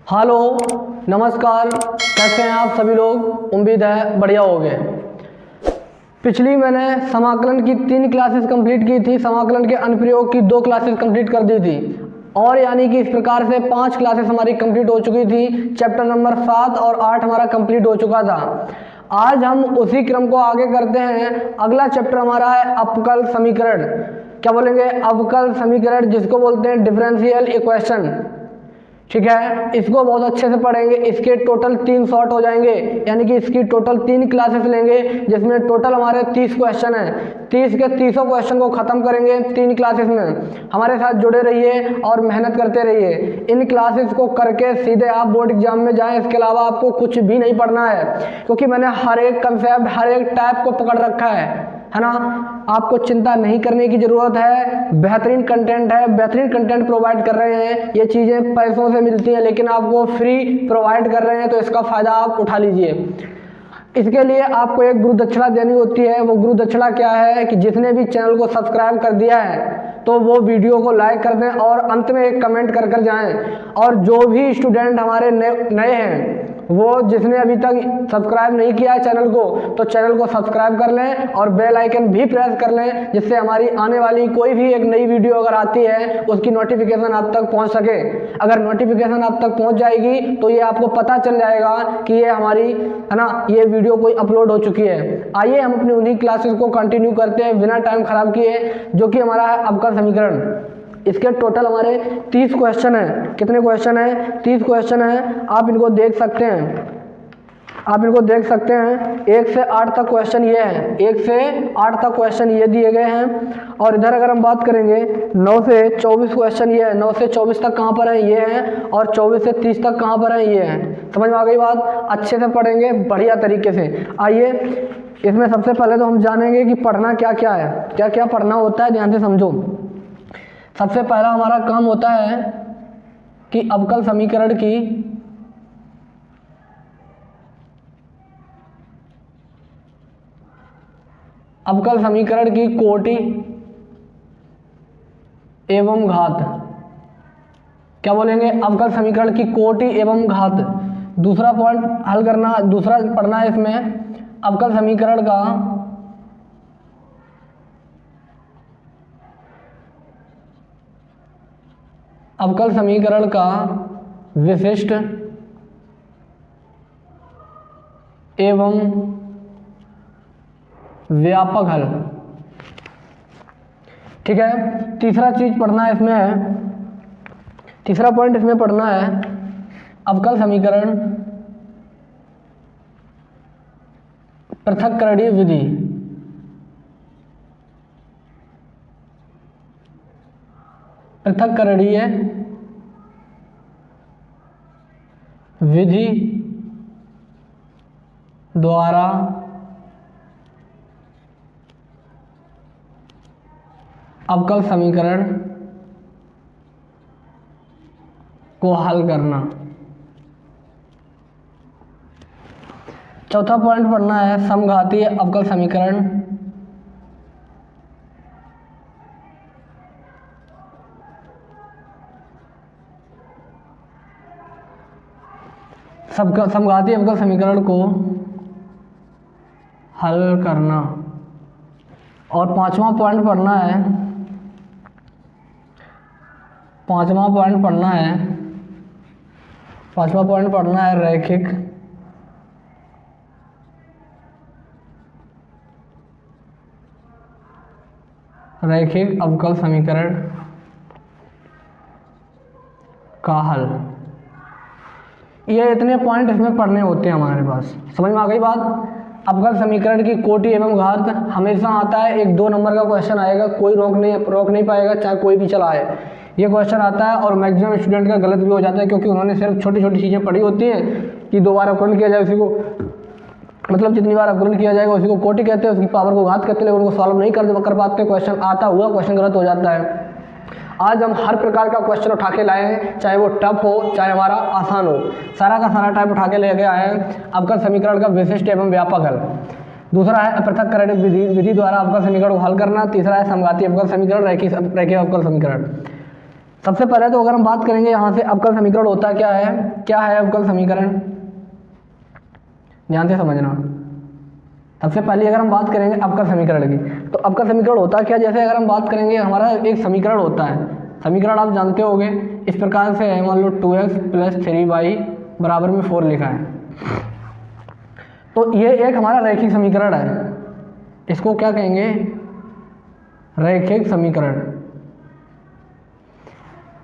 Hello, नमस्कार। कैसे हैं आप सभी लोग? उम्मीद है बढ़िया होंगे। पिछली मैंने समाकलन की 3 क्लासेस कंप्लीट की थी, समाकलन के अनुप्रयोग की 2 क्लासेस कंप्लीट कर दी थी और यानी कि इस प्रकार से 5 क्लासेस हमारी कंप्लीट हो चुकी थी। चैप्टर नंबर 7 और 8 हमारा कंप्लीट हो चुका था। आज हम उसी क्रम को आगे करते हैं। अगला चैप्टर हमारा है अवकल समीकरण। क्या बोलेंगे? अवकल समीकरण, जिसको बोलते हैं डिफरेंशियल इक्वेशन। ठीक है, इसको बहुत अच्छे से पढ़ेंगे। इसके टोटल 3 शॉर्ट हो जाएंगे, यानी कि इसकी टोटल 3 क्लासेस लेंगे, जिसमें टोटल हमारे 30 क्वेश्चन हैं। 30 के 30 क्वेश्चन को खत्म करेंगे 3 क्लासेस में। हमारे साथ जुड़े रहिए और मेहनत करते रहिए। इन क्लासेस को करके सीधे आप बोर्ड एग्जाम में जाएं। इसके अलावा आपको कुछ भी नहीं पढ़ना है, क्योंकि मैंने हर एक कंसेप्ट, हर एक टाइप को पकड़ रखा है ना। आपको चिंता नहीं करने की जरूरत है। बेहतरीन कंटेंट है, बेहतरीन कंटेंट प्रोवाइड कर रहे हैं। ये चीज़ें पैसों से मिलती हैं, लेकिन आपको फ्री प्रोवाइड कर रहे हैं, तो इसका फ़ायदा आप उठा लीजिए। इसके लिए आपको एक गुरु दक्षिणा देनी होती है। वो गुरु दक्षिणा क्या है कि जिसने भी चैनल को सब्सक्राइब कर दिया है तो वो वीडियो को लाइक कर दें और अंत में एक कमेंट कर कर जाएं। और जो भी स्टूडेंट हमारे नए हैं, वो जिसने अभी तक सब्सक्राइब नहीं किया है चैनल को, तो चैनल को सब्सक्राइब कर लें और बेल आइकन भी प्रेस कर लें, जिससे हमारी आने वाली कोई भी एक नई वीडियो अगर आती है उसकी नोटिफिकेशन आप तक पहुंच सके। अगर नोटिफिकेशन आप तक पहुंच जाएगी तो ये आपको पता चल जाएगा कि ये हमारी, है ना, ये वीडियो कोई अपलोड हो चुकी है। आइए हम अपनी उन्हीं क्लासेस को कंटिन्यू करते हैं बिना टाइम खराब किए, जो कि हमारा है अवकल समीकरण। इसके टोटल हमारे 30 क्वेश्चन हैं। कितने क्वेश्चन हैं? 30 क्वेश्चन हैं। आप इनको देख सकते हैं, आप इनको देख सकते हैं। 1 से 8 तक क्वेश्चन ये हैं, 1 से 8 तक क्वेश्चन ये दिए गए हैं। और इधर अगर हम बात करेंगे 9 से 24 क्वेश्चन ये है। 9 से 24 तक कहाँ पर हैं? ये हैं। और 24 से 30 तक कहाँ पर हैं? ये हैं। समझ में आ गई बात? अच्छे से पढ़ेंगे, बढ़िया तरीके से। आइए, इसमें सबसे पहले तो हम जानेंगे कि पढ़ना क्या क्या है, क्या क्या पढ़ना होता है। ध्यान से समझो। सबसे पहला हमारा काम होता है कि अवकल समीकरण की कोटि एवं घात। क्या बोलेंगे? अवकल समीकरण की कोटि एवं घात। दूसरा पॉइंट हल करना, दूसरा पढ़ना है इसमें अवकल समीकरण का विशिष्ट एवं व्यापक हल। ठीक है। तीसरा चीज पढ़ना है इसमें, तीसरा पॉइंट इसमें पढ़ना है अवकल समीकरण पृथक्करणीय विधि। पृथक्करणीय विधि द्वारा अवकल समीकरण को हल करना। चौथा पॉइंट पढ़ना है समघातीय अवकल समीकरण। समघातीय अवकल समीकरण को हल करना। और पांचवा पॉइंट पढ़ना है, पांचवा पॉइंट पढ़ना है रैखिक अवकल समीकरण का हल। ये इतने पॉइंट इसमें पढ़ने होते हैं हमारे पास। समझ में आ गई बात? अवकल समीकरण की कोटि एवं घात हमेशा आता है। 1-2 नंबर का क्वेश्चन आएगा, कोई रोक नहीं पाएगा, चाहे कोई भी चला आए। ये क्वेश्चन आता है और मैक्सिमम स्टूडेंट का गलत भी हो जाता है, क्योंकि उन्होंने सिर्फ छोटी छोटी चीज़ें पढ़ी होती हैं कि 2 बार अवकलन किया जाए उसी को, मतलब जितनी बार अवकलन किया जाएगा उसी को कोटि कहते हैं, उसकी पावर को घात कहते हैं। लेकिन उनको सॉल्व नहीं कर पाते, क्वेश्चन आता हुआ क्वेश्चन गलत हो जाता है। आज हम हर प्रकार का क्वेश्चन उठा के लाए हैं, चाहे वो टफ हो चाहे हमारा आसान हो, सारा का सारा टाइप उठा के लेके आए हैं। अवकल समीकरण का विशिष्ट एवं व्यापक हल। दूसरा है पृथक्करणीय विधि द्वारा अवकल समीकरण को हल करना। तीसरा है समघातीय अवकल समीकरण, रैखिक अवकल समीकरण। सबसे पहले तो अगर हम बात करेंगे यहाँ से अवकल समीकरण होता क्या है अवकल समीकरण, ध्यान से समझना। सबसे पहले अगर हम बात करेंगे अवकल समीकरण की, तो अवकल समीकरण होता क्या, जैसे अगर हम बात करेंगे हमारा एक समीकरण होता है, समीकरण आप जानते होंगे इस प्रकार से है, मान लो 2x + 3y = 4 लिखा है। तो ये एक हमारा रैखिक समीकरण है, इसको क्या कहेंगे, रैखिक समीकरण।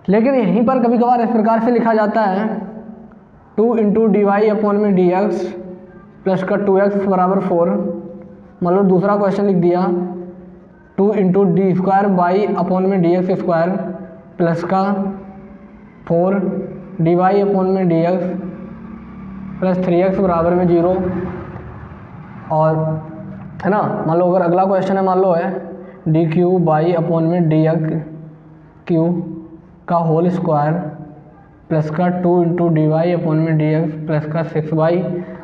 लेकिन यहीं पर कभी कभार इस प्रकार से लिखा जाता है 2 × dy/dx प्लस का 2x = 4। मान लो दूसरा क्वेश्चन लिख दिया 2 × d² / प्लस का 4 dy/dx प्लस 3x = 0। और है ना, मान लो अगर अगला क्वेश्चन है, मान लो है dq/dx क्यू का होल स्क्वायर प्लस का 2 × dy/dx प्लस का 6y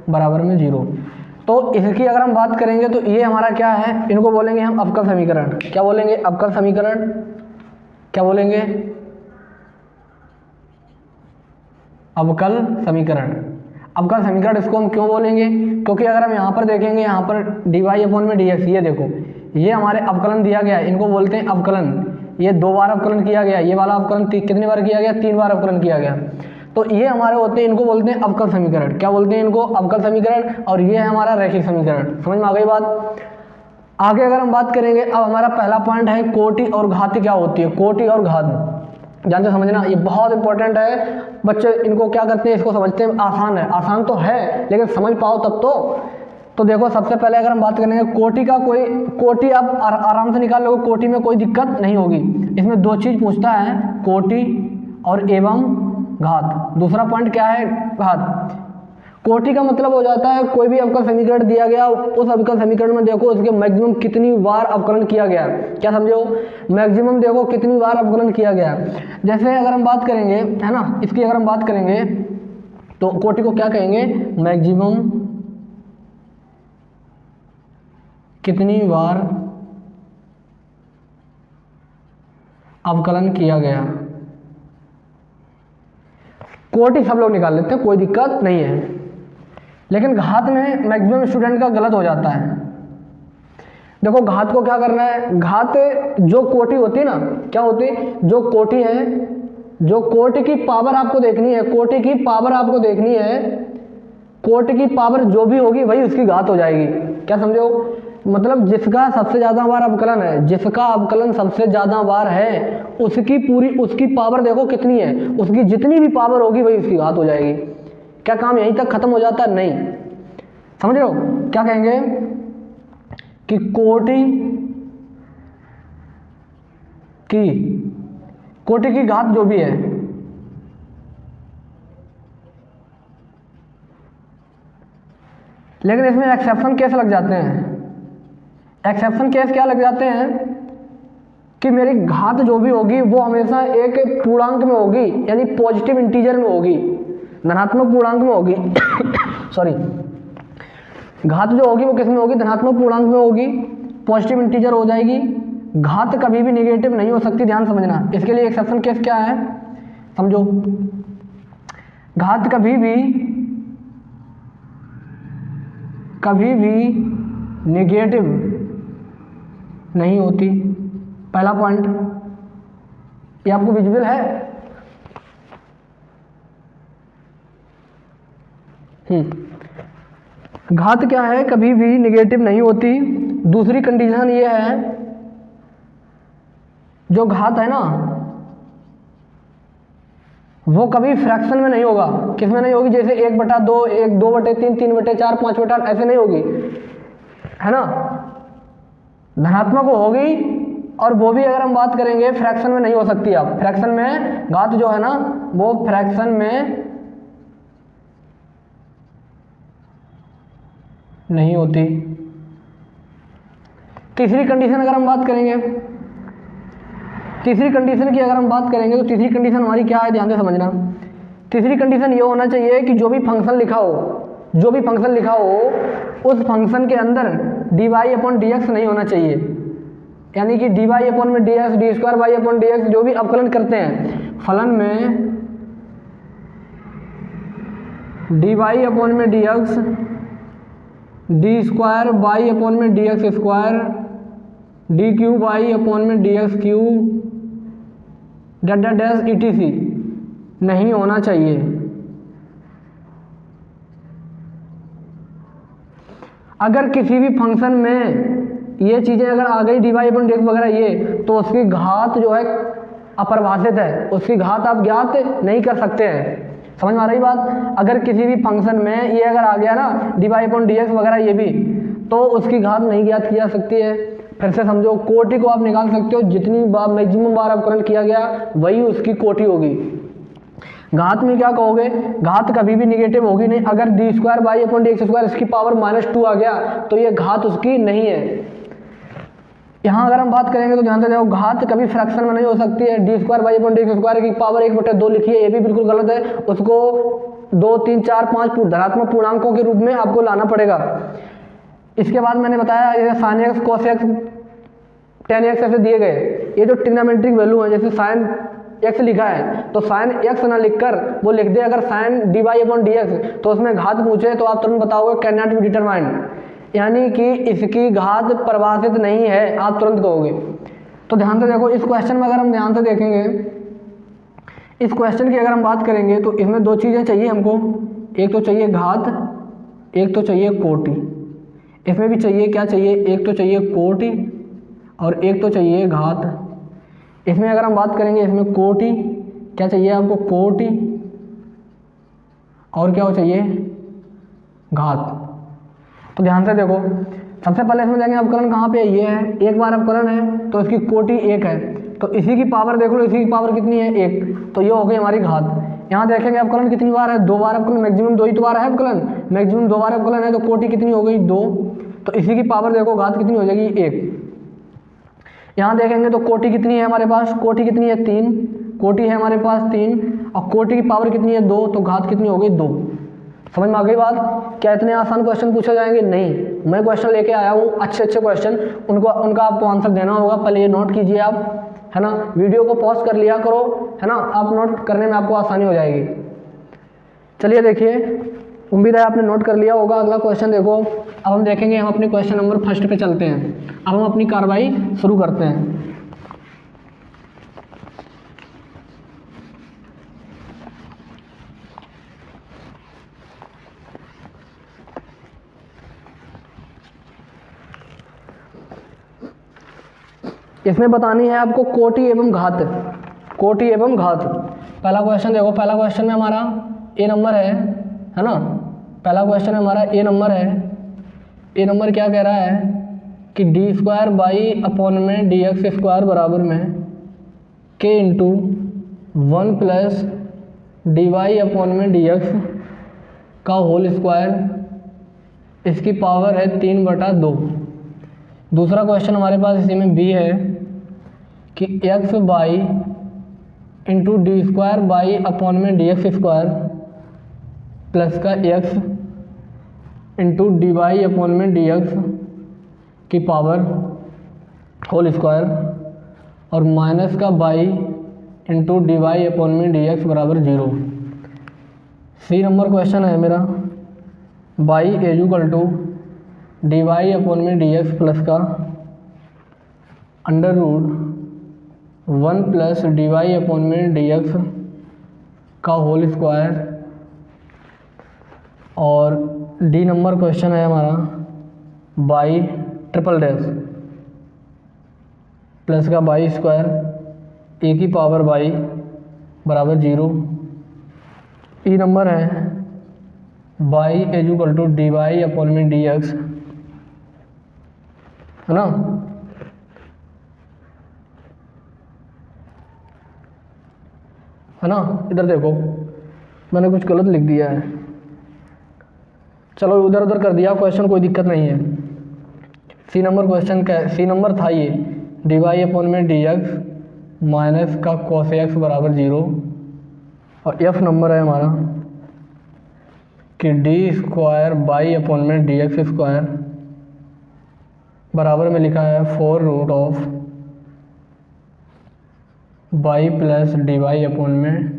= 0। तो इसकी अगर हम बात करेंगे तो ये हमारा क्या है, इनको बोलेंगे हम अवकल समीकरण। क्या बोलेंगे, अवकल समीकरण। क्या बोलेंगे, अवकल समीकरण। अवकल समीकरण इसको हम क्यों बोलेंगे, क्योंकि अगर हम यहाँ पर देखेंगे, यहाँ पर dy/dx, ये देखो ये हमारे अवकलन दिया गया है, इनको बोलते हैं अवकलन। ये 2 बार अवकलन किया गया, ये वाला अवकलन कितनी बार किया गया, 3 बार अवकलन किया गया। तो ये हमारे होते हैं, इनको बोलते हैं अवकल समीकरण। क्या बोलते हैं इनको, अवकल समीकरण। और ये है हमारा रैखिक समीकरण। समझ में आ गई बात। आगे अगर हम बात करेंगे, अब हमारा पहला पॉइंट है कोटि और घात क्या होती है। कोटि और घात जानते समझना, ये बहुत इंपॉर्टेंट है। बच्चे इनको क्या करते हैं, इसको समझते हैं आसान है, आसान तो है लेकिन समझ पाओ तब तो देखो सबसे पहले अगर हम बात करेंगे कोटि का, कोटि आप आराम से निकाल लोगे, कोटि में कोई दिक्कत नहीं होगी। इसमें 2 चीज़ पूछता है, कोटि और एवं घात। दूसरा पॉइंट क्या है, घात। कोटि का मतलब हो जाता है कोई भी अवकल समीकरण दिया गया, उस अवकल समीकरण में देखो उसके मैक्सिमम कितनी बार अवकलन किया गया। क्या समझो, मैक्सिमम देखो कितनी बार अवकलन किया गया। जैसे अगर हम बात करेंगे, है ना, इसकी अगर हम बात करेंगे तो कोटि को क्या कहेंगे, मैक्सिमम कितनी बार अवकलन किया गया। कोटि सब लोग निकाल लेते हैं, कोई दिक्कत नहीं है। लेकिन घात में मैक्सिमम स्टूडेंट का गलत हो जाता है। देखो घात को क्या करना है, घात जो कोटि होती है ना, क्या होती है, जो कोटि है, जो कोटि की पावर आपको देखनी है, कोटि की पावर आपको देखनी है, कोटि की पावर जो भी होगी वही उसकी घात हो जाएगी। क्या समझो, मतलब जिसका सबसे ज़्यादा बार अवकलन है, जिसका अवकलन सबसे ज़्यादा बार है, उसकी पूरी उसकी पावर देखो कितनी है, उसकी जितनी भी पावर होगी वही उसकी घात हो जाएगी। क्या काम यहीं तक खत्म हो जाता है, नहीं। समझ रहे हो, क्या कहेंगे कि कोटि की घात जो भी है, लेकिन इसमें एक्सेप्शन केस लग जाते हैं। एक्सेप्शन केस क्या लग जाते हैं कि मेरी घात जो भी होगी वो हमेशा एक पूर्णांक में होगी, यानी पॉजिटिव इंटीजर में होगी, धनात्मक पूर्णांक में होगी। सॉरी, घात जो होगी वो किस में होगी, धनात्मक पूर्णांक में होगी, पॉजिटिव इंटीजर हो जाएगी। घात कभी भी नेगेटिव नहीं हो सकती, ध्यान समझना। इसके लिए एक्सेप्शन केस क्या है, समझो। घात कभी भी नेगेटिव नहीं होती। पहला पॉइंट ये आपको विजुअल है। घात क्या है, कभी भी नेगेटिव नहीं होती। दूसरी कंडीशन ये है, जो घात है ना वो कभी फ्रैक्शन में नहीं होगा। किस में नहीं होगी, जैसे 1/2, 2/3, 3/4, 5/8 ऐसे नहीं होगी, है ना। धनात्मक होगी, और वो भी अगर हम बात करेंगे फ्रैक्शन में नहीं हो सकती। आप फ्रैक्शन में घात जो है ना वो फ्रैक्शन में नहीं होती। तीसरी कंडीशन अगर हम बात करेंगे, तीसरी कंडीशन की अगर हम बात करेंगे तो तीसरी कंडीशन हमारी क्या है, ध्यान से समझना। तीसरी कंडीशन ये होना चाहिए कि जो भी फंक्शन लिखा हो उस फंक्शन के अंदर dy/dx नहीं होना चाहिए। यानी कि dy/dx, d² dx जो भी अवकलन करते हैं फलन में डी वाई अपॉन में d x d square y upon में d x square d cube y upon में डी एक्स क्यू डैट डैश ETC नहीं होना चाहिए। अगर किसी भी फंक्शन में ये चीज़ें अगर आ गई d y upon d x वगैरह ये, तो उसकी घात जो है अपरिभाषित है, उसकी घात आप ज्ञात नहीं कर सकते हैं। समझ में आ रही बात? अगर किसी भी फंक्शन में ये अगर आ गया ना d y upon d x वगैरह ये भी, तो उसकी घात नहीं ज्ञात की जा सकती है। फिर से समझो, कोटि को आप निकाल सकते हो, जितनी बार मैक्सिमम बार अवकलन किया गया वही उसकी कोटि होगी। घात में क्या कहोगे? घात कभी भी निगेटिव होगी नहीं। अगर d square y upon d x square इसकी पावर -2 आ गया तो ये घात उसकी नहीं है। यहाँ अगर हम बात करेंगे तो ध्यान से जाओ, घात कभी फ्रैक्शन में नहीं हो सकती है। D square y upon d x square की पावर 1/2 लिखी है, ये भी बिल्कुल गलत है। उसको 2, 3, 4, 5 धनात्मक पूर्णांकों के रूप में आपको लाना पड़ेगा। इसके बाद मैंने बताया जैसे sine x, cos x, ten x ऐसे दिए गए। ये जो ट्रिग्नोमेट्रिक वैल्यू है, जैसे साइन एक्स लिखा है तो साइन एक्स ना लिखकर वो लिख दे अगर sine d y upon d x, तो उसमें घात पूछे तो आप तुरंत बताओगे कैन नॉट बी डिटरमाइंड, यानी कि इसकी घात परिभाषित नहीं है, आप तुरंत कहोगे। तो ध्यान से देखो, इस क्वेश्चन में अगर हम ध्यान से देखेंगे, इस क्वेश्चन की अगर हम बात करेंगे तो इसमें 2 चीज़ें चाहिए हमको। एक तो चाहिए घात, एक तो चाहिए कोटि। इसमें भी चाहिए, क्या चाहिए? एक तो चाहिए कोटि और एक तो चाहिए घात। इसमें अगर हम बात करेंगे, इसमें कोटि, क्या चाहिए आपको? कोटि, और क्या हो चाहिए? घात। तो ध्यान से देखो, सबसे पहले इसमें जाएंगे अवकलन कहाँ पे? ये है, एक बार अवकलन है तो इसकी कोटि 1 है, तो इसी की पावर देख लो, इसी की पावर कितनी है? 1, तो ये हो गई हमारी घात। यहाँ देखेंगे अवकलन कितनी बार है? 2 बार अवकलन, मैक्सिमम 2 ही तो बार है अवकलन, मैक्सिमम 2 बार अवकलन है, तो कोटि कितनी हो गई? 2, तो इसी की पावर देखो घात कितनी हो जाएगी? 1। यहाँ देखेंगे तो कोटि कितनी है हमारे पास? कोटि कितनी है? 3, कोटि है हमारे पास 3, और कोटि की पावर कितनी है? 2, तो घात कितनी हो गई? 2। समझ में आ गई बात? क्या इतने आसान क्वेश्चन पूछे जाएंगे? नहीं, मैं क्वेश्चन लेके आया हूँ अच्छे क्वेश्चन, उनका आपको आंसर देना होगा। पहले ये नोट कीजिए आप, है ना, वीडियो को पॉज कर लिया करो, है ना, आप नोट करने में आपको आसानी हो जाएगी। चलिए देखिए, उम्मीद है आपने नोट कर लिया होगा। अगला क्वेश्चन देखो, अब हम देखेंगे, हम अपने क्वेश्चन नंबर 1 पे चलते हैं। अब हम अपनी कार्रवाई शुरू करते हैं। इसमें बतानी है आपको कोटि एवं घात, कोटि एवं घात। पहला क्वेश्चन देखो, पहला क्वेश्चन में हमारा ए नंबर है ना, पहला क्वेश्चन में हमारा ए नंबर है। ए नंबर क्या कह रहा है कि डी स्क्वायर बाई अपॉन में डी एक्स स्क्वायर बराबर में के into 1 plus d y upon में डी एक्स का होल स्क्वायर, इसकी पावर है 3/2। दूसरा क्वेश्चन हमारे पास इसी में बी है कि x y into d square by upon में डी एक्स स्क्वायर प्लस का x into d y upon में डी एक्स की पावर होल स्क्वायर और माइनस का y into d y upon में डी एक्स बराबर 0। सी नंबर क्वेश्चन है मेरा, y equal to d y upon में डी एक्स प्लस का under root 1 plus d y upon में डी एक्स का होल स्क्वायर, और डी नंबर क्वेश्चन है हमारा बाई ट्रिपल डैश प्लस का बाई स्क्वायर ए की पावर बाई बराबर 0। ई नंबर है y equal to d y upon में डी एक्स, है ना, है ना। इधर देखो मैंने कुछ गलत लिख दिया है, चलो उधर उधर कर दिया क्वेश्चन, कोई दिक्कत नहीं है। सी नंबर क्वेश्चन का सी नंबर था ये, डी वाई अपॉन में डी एक्स माइनस का कॉस एक्स बराबर 0, और एफ नंबर है हमारा कि डी स्क्वायर बाई अपॉन में डी एक्स स्क्वायर बराबर में लिखा है 4 root of y plus d y upon में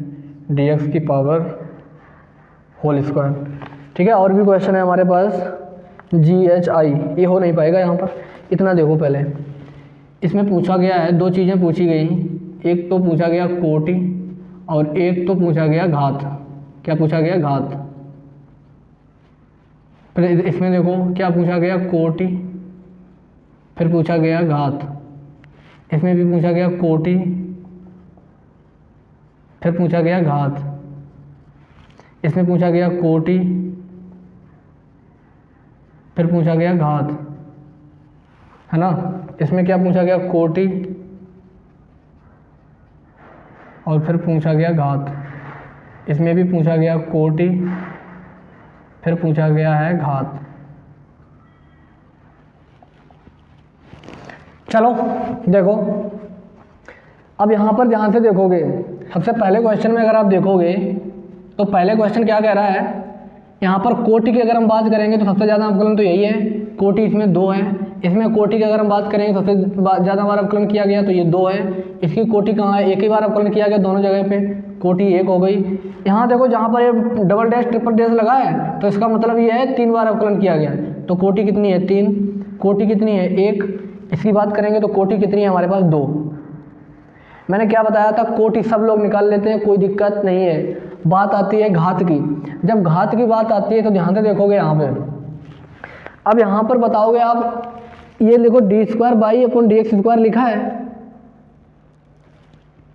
डी एक्स की पावर होल स्क्वायर। ठीक है, और भी क्वेश्चन है हमारे पास GHI, ये हो नहीं पाएगा यहाँ पर। इतना देखो पहले, इसमें पूछा गया है, दो चीज़ें पूछी गई, एक तो पूछा गया कोटि और एक तो पूछा गया घात। क्या पूछा गया? घात। पहले इसमें देखो क्या पूछा गया? कोटि, फिर पूछा गया घात। इसमें भी पूछा गया कोटि, फिर पूछा गया घात। इसमें पूछा गया कोटि, फिर पूछा गया घात, है ना। इसमें क्या पूछा गया? कोटि और फिर पूछा गया घात। इसमें भी पूछा गया कोटि, फिर पूछा गया है घात। चलो देखो, अब यहाँ पर ध्यान से देखोगे, सबसे पहले क्वेश्चन में अगर आप देखोगे तो पहले क्वेश्चन क्या कह रहा है, यहाँ पर कोटि की अगर हम बात करेंगे तो सबसे ज़्यादा अवकलन तो यही है, कोटि इसमें 2 है। इसमें कोटि की अगर हम बात करेंगे सबसे ज़्यादा बार अवकलन किया गया तो ये 2 है। इसकी कोटि कहाँ है? एक ही बार अवकलन किया गया दोनों जगह पे, कोटि 1 हो गई। यहाँ देखो जहाँ पर ये डबल डैश ट्रिपल डैश लगा है तो इसका मतलब ये है 3 बार अवकलन किया गया, तो कोटि कितनी है? 3। कोटि कितनी है? 1। इसकी बात करेंगे तो कोटि कितनी है हमारे पास? 2। मैंने क्या बताया था? कोटि सब लोग निकाल लेते हैं, कोई दिक्कत नहीं है। बात आती है घात की। जब घात की बात आती है तो ध्यान से देखोगे यहाँ पे, अब यहाँ पर बताओगे आप, ये देखो d² बाई अपॉन dx² लिखा है,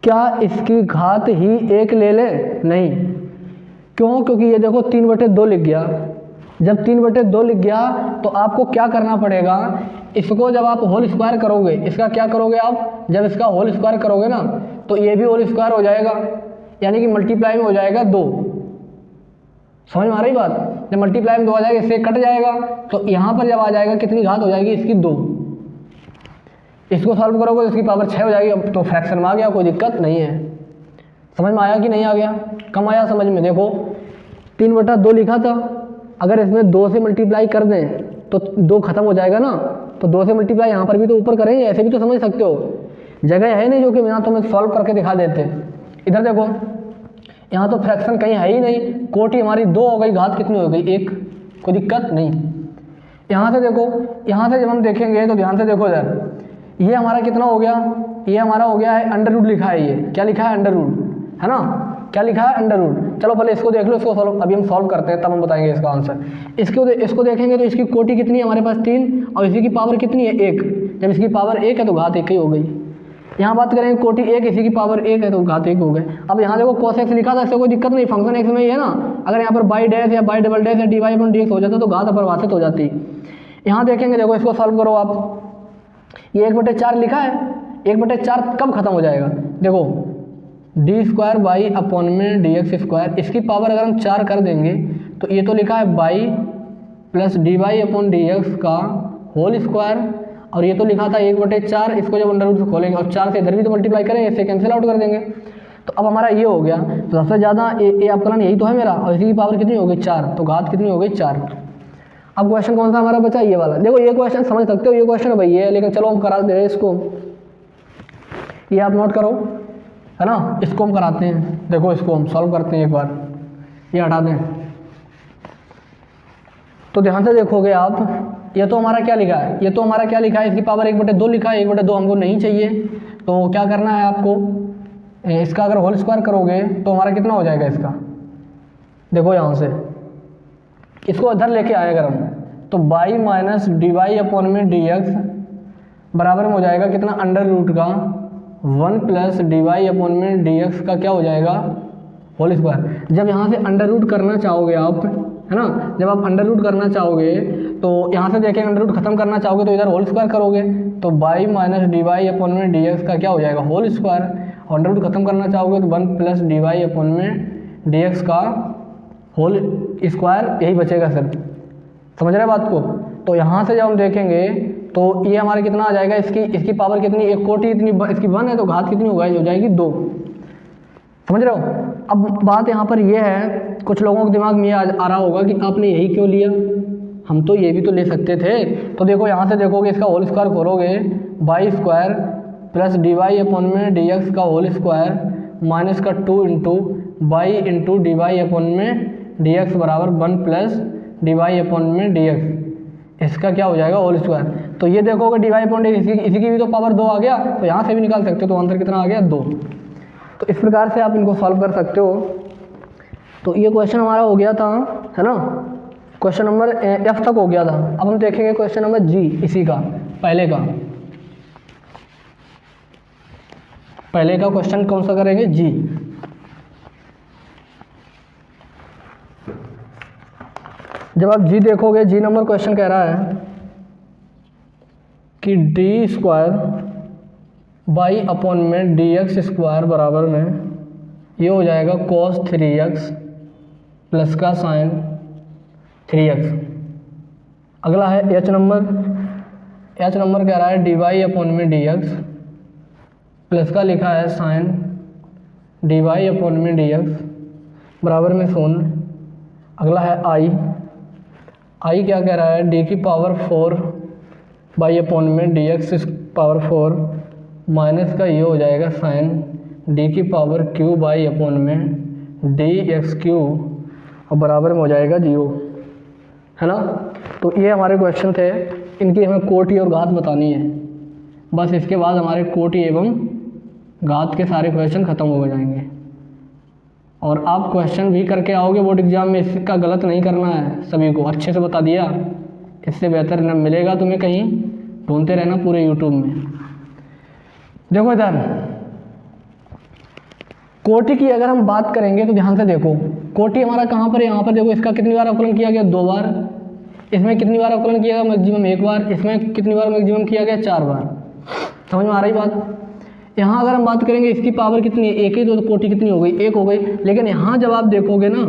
क्या इसकी घात ही 1 ले ले? नहीं। क्यों? क्योंकि ये देखो 3/2 लिख गया। जब 3/2 लिख गया तो आपको क्या करना पड़ेगा, इसको जब आप होल स्क्वायर करोगे, इसका क्या करोगे आप, जब इसका होल स्क्वायर करोगे ना तो ये भी होल स्क्वायर हो जाएगा, यानी कि मल्टीप्लाई में हो जाएगा 2। समझ में आ रही बात? जब मल्टीप्लाई में 2 आ जाएगा, इससे कट जाएगा, तो यहाँ पर जब आ जाएगा कितनी घात हो जाएगी? इसकी 2। इसको सॉल्व करोगे तो इसकी पावर 6 हो जाएगी। अब तो फ्रैक्शन में आ गया, कोई दिक्कत नहीं है। समझ में आया कि नहीं आ गया? कम आया समझ में? देखो 3/2 लिखा था, अगर इसमें 2 से मल्टीप्लाई कर दें तो 2 खत्म हो जाएगा ना, तो 2 से मल्टीप्लाई यहाँ पर भी तो ऊपर करेंगे, ऐसे भी तो समझ सकते हो। जगह है नहीं जो कि बिना तुम्हें सॉल्व करके दिखा देते। इधर देखो, यहाँ तो फ्रैक्शन कहीं है ही नहीं, कोटि हमारी 2 हो गई, घात कितनी हो गई? 1। कोई दिक्कत नहीं। यहाँ से देखो, यहाँ से जब हम देखेंगे तो ध्यान से देखो इधर, ये हमारा कितना हो गया? ये हमारा हो गया है अंडर रूट लिखा है। ये क्या लिखा है? अंडर रूट, है ना। क्या लिखा है? Under root. चलो पहले इसको देख लो, इसको सॉल्व अभी हम सॉल्व करते हैं, तब हम बताएंगे इसका आंसर। इसको देखेंगे तो इसकी कोटि कितनी है हमारे पास? 3, और इसी की पावर कितनी है? 1। जब इसकी पावर 1 है तो घात 1 ही हो गई। यहाँ बात करेंगे कोटि 1, इसी की पावर 1 है तो घात 1 हो गए। अब यहाँ देखो cos x लिखा था, इससे कोई दिक्कत नहीं, फंक्शन x में ही है ना। अगर यहाँ पर बाई डैश या बाई डबल डैश या dy अपॉन dx हो जाता तो घात अपरिभाषित हो जाती। यहाँ देखेंगे, देखो इसको सॉल्व करो आप, ये 1/4 लिखा है, 1/4 कब खत्म हो जाएगा? देखो d² बाई अपॉन में dx², इसकी पावर अगर हम 4 कर देंगे तो ये तो लिखा है by plus dy upon dx का होल स्क्वायर, और ये तो लिखा था 1/4। इसको जब अंडर रूट से खोलेंगे और 4 से इधर भी तो मल्टीप्लाई करेंगे, इससे कैंसिल आउट कर देंगे, तो अब हमारा ये हो गया। तो सबसे ज़्यादा ये अवकलन यही तो है मेरा, और इसी की पावर कितनी हो गई? 4, तो घात कितनी हो गई? 4। अब क्वेश्चन कौन सा हमारा बचा? ये वाला। देखो ये क्वेश्चन समझ सकते हो, ये क्वेश्चन भाई ये है, लेकिन चलो हम करा दे रहे हैं इसको, ये आप नोट करो, है ना। इसको हम कराते हैं, देखो इसको हम सॉल्व करते हैं एक बार, ये हटा दें। तो ध्यान से देखोगे आप, ये तो हमारा क्या लिखा है? ये तो हमारा क्या लिखा है? इसकी पावर 1/2 लिखा है, 1/2 हमको नहीं चाहिए, तो क्या करना है आपको, इसका अगर होल स्क्वायर करोगे तो हमारा कितना हो जाएगा इसका? देखो यहाँ से इसको इधर लेके आए अगर हम, तो y minus d y upon में डी एक्स बराबर में हो जाएगा कितना? अंडर रूट का 1 प्लस डी वाई अपॉन में डी एक्स का क्या हो जाएगा? Whole square. जब यहाँ से अंडर रूट करना चाहोगे आप, है ना, जब आप अंडर रूट करना चाहोगे तो यहाँ से देखें अंडर रूट खत्म करना चाहोगे तो इधर होल स्क्वायर करोगे, तो y minus d y upon में डी एक्स का क्या हो जाएगा? Whole square. अंडर रूट खत्म करना चाहोगे तो 1 प्लस डी वाई अपॉन में डी एक्स का होल स्क्वायर, यही बचेगा सर। समझ रहे बात को? तो यहाँ से जब हम देखेंगे तो ये हमारे कितना आ जाएगा? इसकी पावर कितनी? एक कोटि इतनी, इसकी 1 है तो घात कितनी हो जाएगी? 2। समझ रहे हो? अब बात यहाँ पर ये है, कुछ लोगों के दिमाग में ये आ रहा होगा कि आपने यही क्यों लिया, हम तो ये भी तो ले सकते थे। तो देखो यहाँ से देखोगे, इसका होल स्क्वायर खोलोगे, by square plus d y upon में डी एक्स का होल स्क्वायर माइनस का 2 into by into d y upon में डी एक्स बराबर 1 प्लस डी वाई अपॉन में डी एक्स, इसका क्या हो जाएगा होल स्क्वायर। तो ये देखोगे डी वाई अपॉन डी इसी की भी तो पावर 2 आ गया, तो यहाँ से भी निकाल सकते हो, तो आंसर कितना आ गया 2। तो इस प्रकार से आप इनको सॉल्व कर सकते हो। तो ये क्वेश्चन हमारा हो गया था, है ना, क्वेश्चन नंबर एफ तक हो गया था। अब हम देखेंगे क्वेश्चन नंबर जी, इसी का पहले का क्वेश्चन कौन सा करेंगे, जी। जब आप जी देखोगे, जी नंबर क्वेश्चन कह रहा है कि डी स्क्वायर बाई अपॉन में डी एक्स स्क्वायर बराबर में ये हो जाएगा cos 3x प्लस का साइन 3x। अगला है एच नंबर कह रहा है डी वाई अपॉन में डी एक्स प्लस का लिखा है साइन डी वाई अपॉन में डी एक्स बराबर में 0। अगला है आई क्या कह रहा है, डी की पावर 4 बाई अपॉन में डी एक्स पावर 4 माइनस का ये हो जाएगा साइन डी की पावर क्यू बाई अपॉन में डी एक्स क्यू और बराबर में हो जाएगा 0, है ना। तो ये हमारे क्वेश्चन थे, इनकी हमें कोटि और घात बतानी है। बस इसके बाद हमारे कोटि एवं घात के सारे क्वेश्चन ख़त्म हो जाएंगे। और आप क्वेश्चन भी करके आओगे बोर्ड एग्जाम में, इसका गलत नहीं करना है, सभी को अच्छे से बता दिया। इससे बेहतर न मिलेगा तुम्हें कहीं, ढूंढते रहना पूरे यूट्यूब में। देखो इधर कोटि की अगर हम बात करेंगे तो ध्यान से देखो, कोटि हमारा कहाँ पर है, यहाँ पर देखो। इसका कितनी बार अवकलन किया गया, 2 बार। इसमें कितनी बार अवकलन किया गया, मैक्सिमम 1 बार। इसमें कितनी बार मैक्सिमम किया गया, 4 बार। समझ में आ रही बात। यहाँ अगर हम बात करेंगे इसकी पावर कितनी है, 1 ही, तो कोटि कितनी हो गई, 1 हो गई। लेकिन यहाँ जब आप देखोगे ना,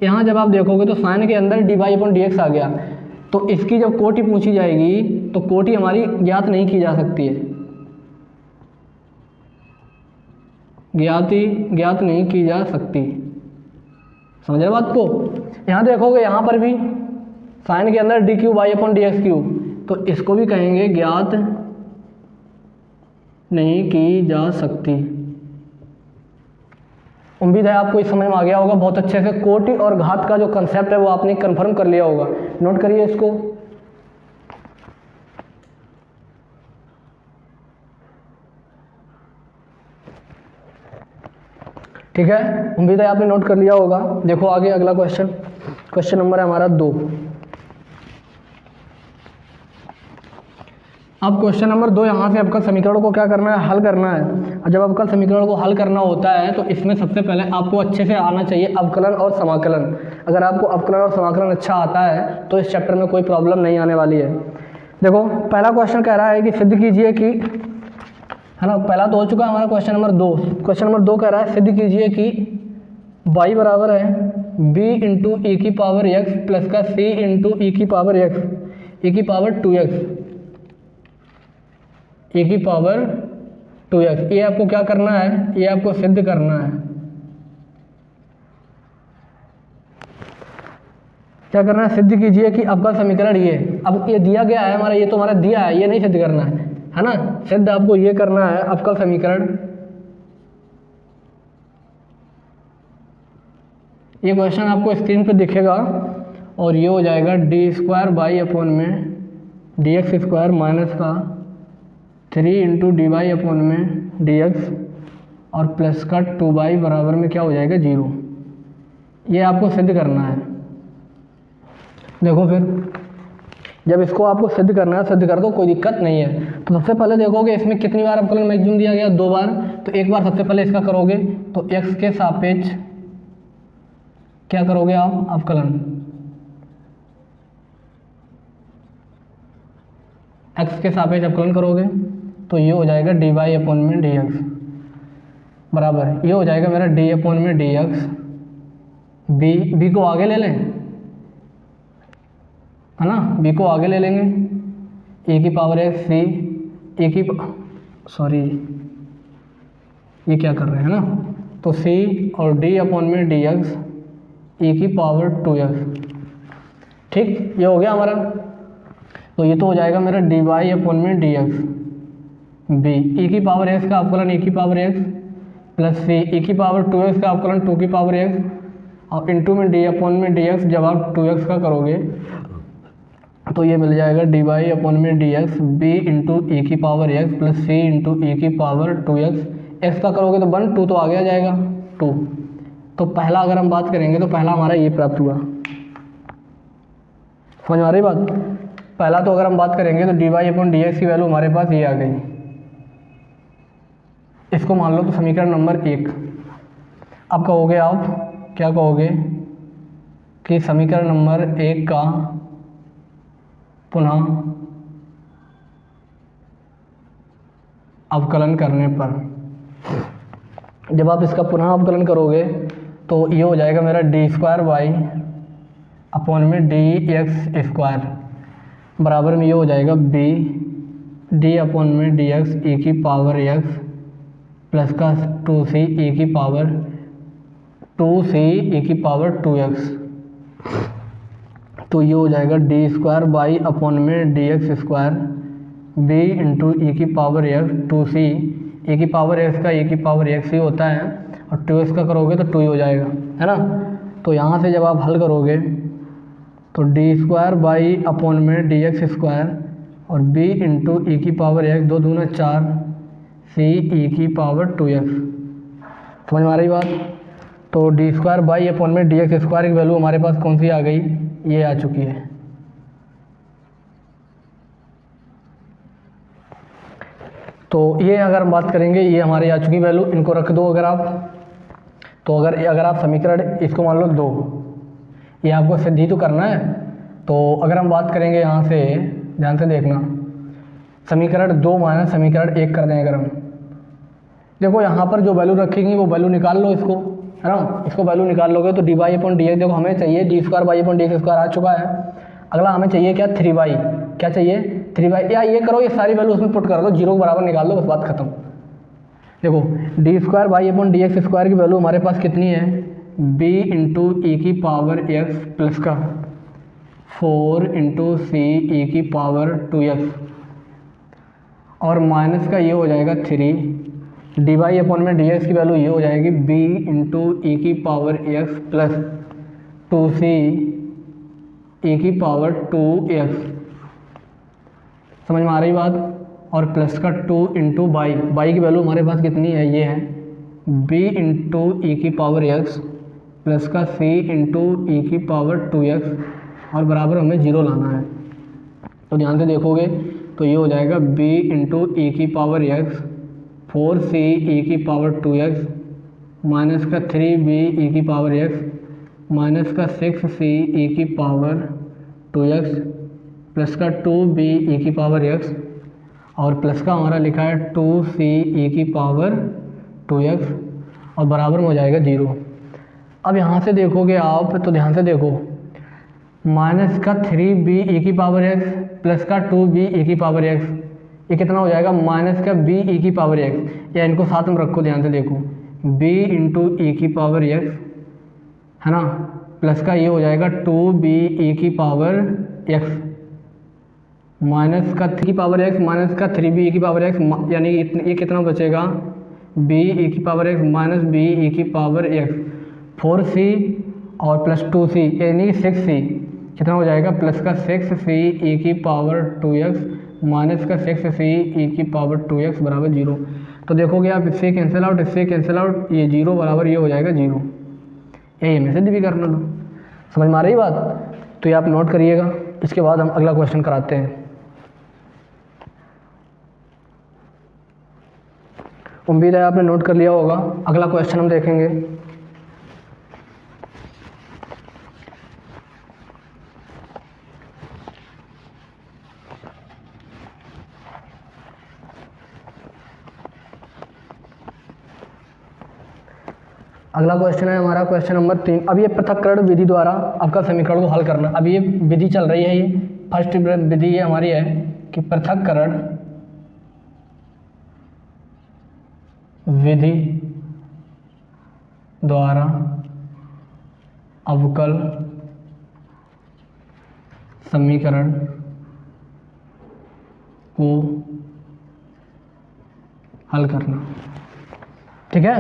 यहाँ जब आप देखोगे तो साइन के अंदर d y upon d x आ गया। तो इसकी जब कोटि पूछी जाएगी तो कोटि हमारी ज्ञात नहीं की जा सकती है, ज्ञात नहीं की जा सकती। समझ रहे बात को। यहाँ देखोगे, यहाँ पर भी साइन के अंदर d cube y upon d x cube, तो इसको भी कहेंगे ज्ञात नहीं की जा सकती। उम्मीद है आपको इस समझ में आ गया होगा बहुत अच्छे से। कोटि और घात का जो कंसेप्ट है वो आपने कंफर्म कर लिया होगा, नोट करिए इसको। ठीक है, उम्मीद है आपने नोट कर लिया होगा। देखो आगे अगला क्वेश्चन नंबर है हमारा 2। अब क्वेश्चन नंबर 2, यहाँ से अवकल समीकरण को क्या करना है, हल करना है। और जब अवकल समीकरण को हल करना होता है तो इसमें सबसे पहले आपको अच्छे से आना चाहिए अवकलन और समाकलन। अगर आपको अवकलन और समाकलन अच्छा आता है तो इस चैप्टर में कोई प्रॉब्लम नहीं आने वाली है। देखो पहला क्वेश्चन कह रहा है कि सिद्ध कीजिए कि, है ना, पहला तो हो चुका है हमारा क्वेश्चन नंबर 2। क्वेश्चन नंबर 2 कह रहा है सिद्ध कीजिए कि y बराबर है b इंटू ई की पावर x प्लस का c इंटू ई की पावर x ई की पावर 2x ए की पावर 2x। ये आपको क्या करना है, ये आपको सिद्ध करना है। क्या करना है, सिद्ध कीजिए कि अवकल समीकरण ये, अब ये दिया गया है हमारा, ये तो हमारा दिया है, ये नहीं सिद्ध करना है ना। सिद्ध आपको ये करना है अवकल समीकरण। ये क्वेश्चन आपको स्क्रीन पे दिखेगा और ये हो जाएगा डी स्क्वायर बाई अपॉन में डी एक्स स्क्वायर माइनस का 3 इंटू डी वाई अपॉन में डी एक्स और प्लस का 2 बाई बराबर में क्या हो जाएगा 0। ये आपको सिद्ध करना है। देखो फिर जब इसको आपको सिद्ध करना है, सिद्ध कर दो, कोई दिक्कत नहीं है। तो सबसे पहले देखोगे इसमें कितनी बार अवकलन मैक्सिमम दिया गया, 2 बार। तो एक बार सबसे पहले इसका करोगे तो x के सापेक्ष क्या करोगे आप, अवकलन। x के सापेक्ष अवकलन करोगे तो ये हो जाएगा डी वाई अपॉन में डी एक्स बराबर, ये हो जाएगा मेरा डी अपॉन में डी एक्स। बी को आगे ले लें, है ना, बी को आगे ले लेंगे, ए की पावर एक्स सी, ए की सॉरी ये क्या कर रहे हैं ना, तो सी और डी अपॉन में डी एक्स ए की पावर 2x। ठीक, ये हो गया हमारा। तो ये तो हो जाएगा मेरा डी वाई अपॉन में डी एक्स, बी ई की पावर एक्स का अवकलन ई की पावर एक्स प्लस सी ई की पावर 2x का अवकलन 2 की पावर एक्स और इंटू में डी अपॉन में डी एक्स। जब आप 2x का करोगे तो ये मिल जाएगा डी वाई अपॉन में d x B into e की पावर एक्स प्लस सी इंटू ई की पावर 2x। एक्स का करोगे तो 1 2 तो आगे आ जाएगा 2। तो पहला अगर हम बात करेंगे तो पहला हमारा ये प्राप्त हुआ। समझ में आ रही बात? पहला तो अगर हम बात करेंगे तो d y upon d x की वैल्यू हमारे पास ये आ गई। इसको मान लो तो समीकरण नंबर 1। अब कहोगे आप क्या कहोगे कि समीकरण नंबर 1 का पुनः अवकलन करने पर, जब आप इसका पुनः अवकलन करोगे तो ये हो जाएगा मेरा डी स्क्वायर वाई अपॉन में डी एक्स स्क्वायर बराबर में ये हो जाएगा बी डी अपॉन में डी एक्स ई की पावर एक्स प्लस का 2c ई की पावर 2c ई की पावर 2x। तो ये हो जाएगा डी स्क्वायर बाई अपॉन में d x square b into e की पावर एक्स 2c ई की पावर एक्स का ई की पावर एक्स ही होता है और 2x का करोगे तो 2 ही हो जाएगा, है ना। तो यहाँ से जब आप हल करोगे तो डी स्क्वायर बाई अपॉन में डी एक्स स्क्वायर और बी इंटू ई की पावर एक्स 2 दूना 4 सी ई की पावर 2x। समझ में आ रही बात? तो डी स्क्वायर बाई अपॉन में डी एक्स स्क्वायर की वैल्यू हमारे पास कौन सी आ गई? ये आ चुकी है। तो ये अगर हम बात करेंगे ये हमारी आ चुकी वैल्यू, इनको रख दो अगर आप। तो अगर आप समीकरण इसको मान लो 2, ये आपको सिद्ध ही तो करना है। तो अगर हम बात करेंगे यहाँ से, ध्यान से देखना, समीकरण 2 माइनस समीकरण 1 कर दें अगर हम, देखो यहाँ पर जो वैल्यू रखेंगी वो वैल्यू निकाल लो इसको, है ना। इसको वैल्यू निकाल लोगे तो d y upon d x, देखो हमें चाहिए d square y upon d x square आ चुका है। अगला हमें चाहिए क्या? 3y। क्या चाहिए? 3y। या ये करो, ये सारी वैल्यू उसमें पुट कर दो, 0 के बराबर निकाल दो, बस बात खत्म। देखो d square y upon d x square की वैल्यू हमारे पास कितनी है? b इंटू ई की पावर x प्लस का 4 इंटू सी ई की पावर 2x और माइनस का ये हो जाएगा 3 डी वाई अपॉन में डी एक्स की वैल्यू ये हो जाएगी b इंटू ई की पावर x प्लस 2c ई की पावर 2x। समझ में आ रही बात? और प्लस का 2 इंटू बाई की वैल्यू हमारे पास कितनी है? ये है b इंटू ई की पावर x प्लस का c इंटू ई की पावर 2x और बराबर हमें 0 लाना है। तो ध्यान से देखोगे तो ये हो जाएगा b इंटू ई की पावर x 4c ई की पावर 2x माइनस का 3b ई की पावर x माइनस का 6c ई की पावर 2x प्लस का 2b ई की पावर x और प्लस का हमारा लिखा है 2c ई की पावर 2x और बराबर में हो जाएगा 0। अब यहाँ से देखोगे आप तो ध्यान से देखो, माइनस का 3b ई की पावर x प्लस का 2b ई की पावर x, ये कितना हो जाएगा? माइनस का b ई की पावर x, या इनको साथ में रखो, ध्यान से देखो b इंटू ई की पावर x, है ना, प्लस का ये हो जाएगा 2b ई की पावर x माइनस का 3 की पावर x माइनस का 3b ई की पावर x, यानी ये कितना बचेगा? b ई की पावर x माइनस b ई की पावर x 4c और प्लस 2c यानी 6c, कितना हो जाएगा? प्लस का 6c ई की पावर 2x माइनस का 6c ई की पावर 2x बराबर 0। तो देखोगे आप इससे कैंसिल आउट, इससे कैंसिल आउट, ये 0 बराबर ये हो जाएगा 0। यही हमें सिद्ध भी करना था। समझ में आ रही बात? तो ये आप नोट करिएगा। इसके बाद हम अगला क्वेश्चन कराते हैं। उम्मीद है आपने नोट कर लिया होगा। अगला क्वेश्चन हम देखेंगे। अगला क्वेश्चन है हमारा क्वेश्चन नंबर 3। अब ये पृथक्करण विधि द्वारा आपका समीकरण को हल करना। अब ये विधि चल रही है, ये फर्स्ट विधि ये हमारी है कि पृथक्करण विधि द्वारा अवकल समीकरण को हल करना। ठीक है,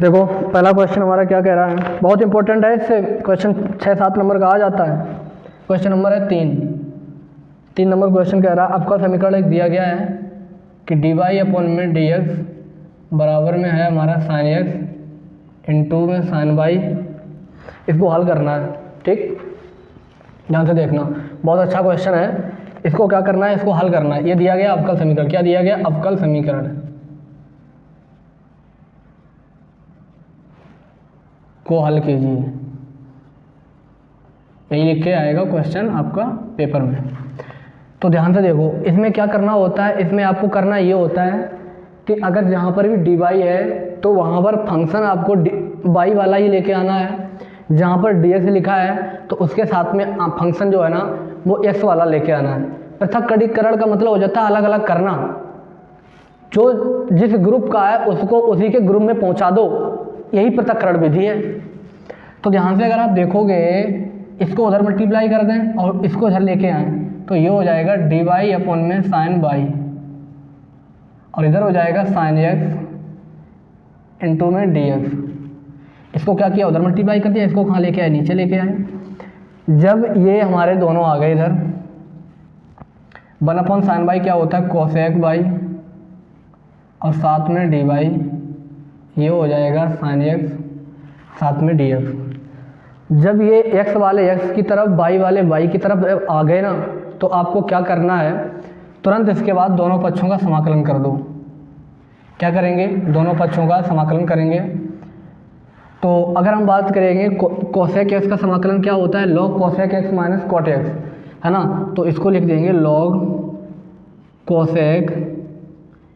देखो पहला क्वेश्चन हमारा क्या कह रहा है, बहुत इंपॉर्टेंट है, इससे क्वेश्चन 6-7 नंबर का आ जाता है। क्वेश्चन नंबर है 3 नंबर क्वेश्चन कह रहा है आपका समीकरण एक दिया गया है कि dy अपॉन में dx बराबर में है हमारा sin x इंटू में sin y। इसको हल करना है। ठीक, ध्यान से देखना, बहुत अच्छा क्वेश्चन है। इसको क्या करना है, इसको हल करना है। ये दिया गया अवकल समीकरण, क्या दिया गया, अवकल समीकरण को हल कीजिए। यही लिख के आएगा क्वेश्चन आपका पेपर में। तो ध्यान से देखो, इसमें क्या करना होता है, इसमें आपको करना ये होता है कि अगर जहाँ पर भी dy है तो वहाँ पर फंक्शन आपको y वाला ही लेके आना है। जहाँ पर dx लिखा है तो उसके साथ में फंक्शन जो है ना वो x वाला लेके आना है। पृथक्करण का मतलब हो जाता है अलग अलग करना। जो जिस ग्रुप का है उसको उसी के ग्रुप में पहुँचा दो, यही पृथक्करण विधि है। तो ध्यान से अगर आप देखोगे, इसको उधर मल्टीप्लाई कर दें और इसको इधर लेके आएँ तो ये हो जाएगा dy अपॉन में sin y और इधर हो जाएगा sin x इंटू में dx। इसको क्या किया, उधर मल्टीप्लाई कर दिया, इसको कहाँ लेके आए, नीचे लेके आए। जब ये हमारे दोनों आ गए इधर, 1 अपॉन sin y क्या होता है cosec y और साथ में dy, ये हो जाएगा sin x साथ में dx। जब ये x वाले x की तरफ y वाले y की तरफ आ गए ना तो आपको क्या करना है, तुरंत इसके बाद दोनों पक्षों का समाकलन कर दो। क्या करेंगे, दोनों पक्षों का समाकलन करेंगे। तो अगर हम बात करेंगे कोसेक एक्स का समाकलन क्या होता है, log cosec x minus cot x, है ना। तो इसको लिख देंगे लॉग कोसेक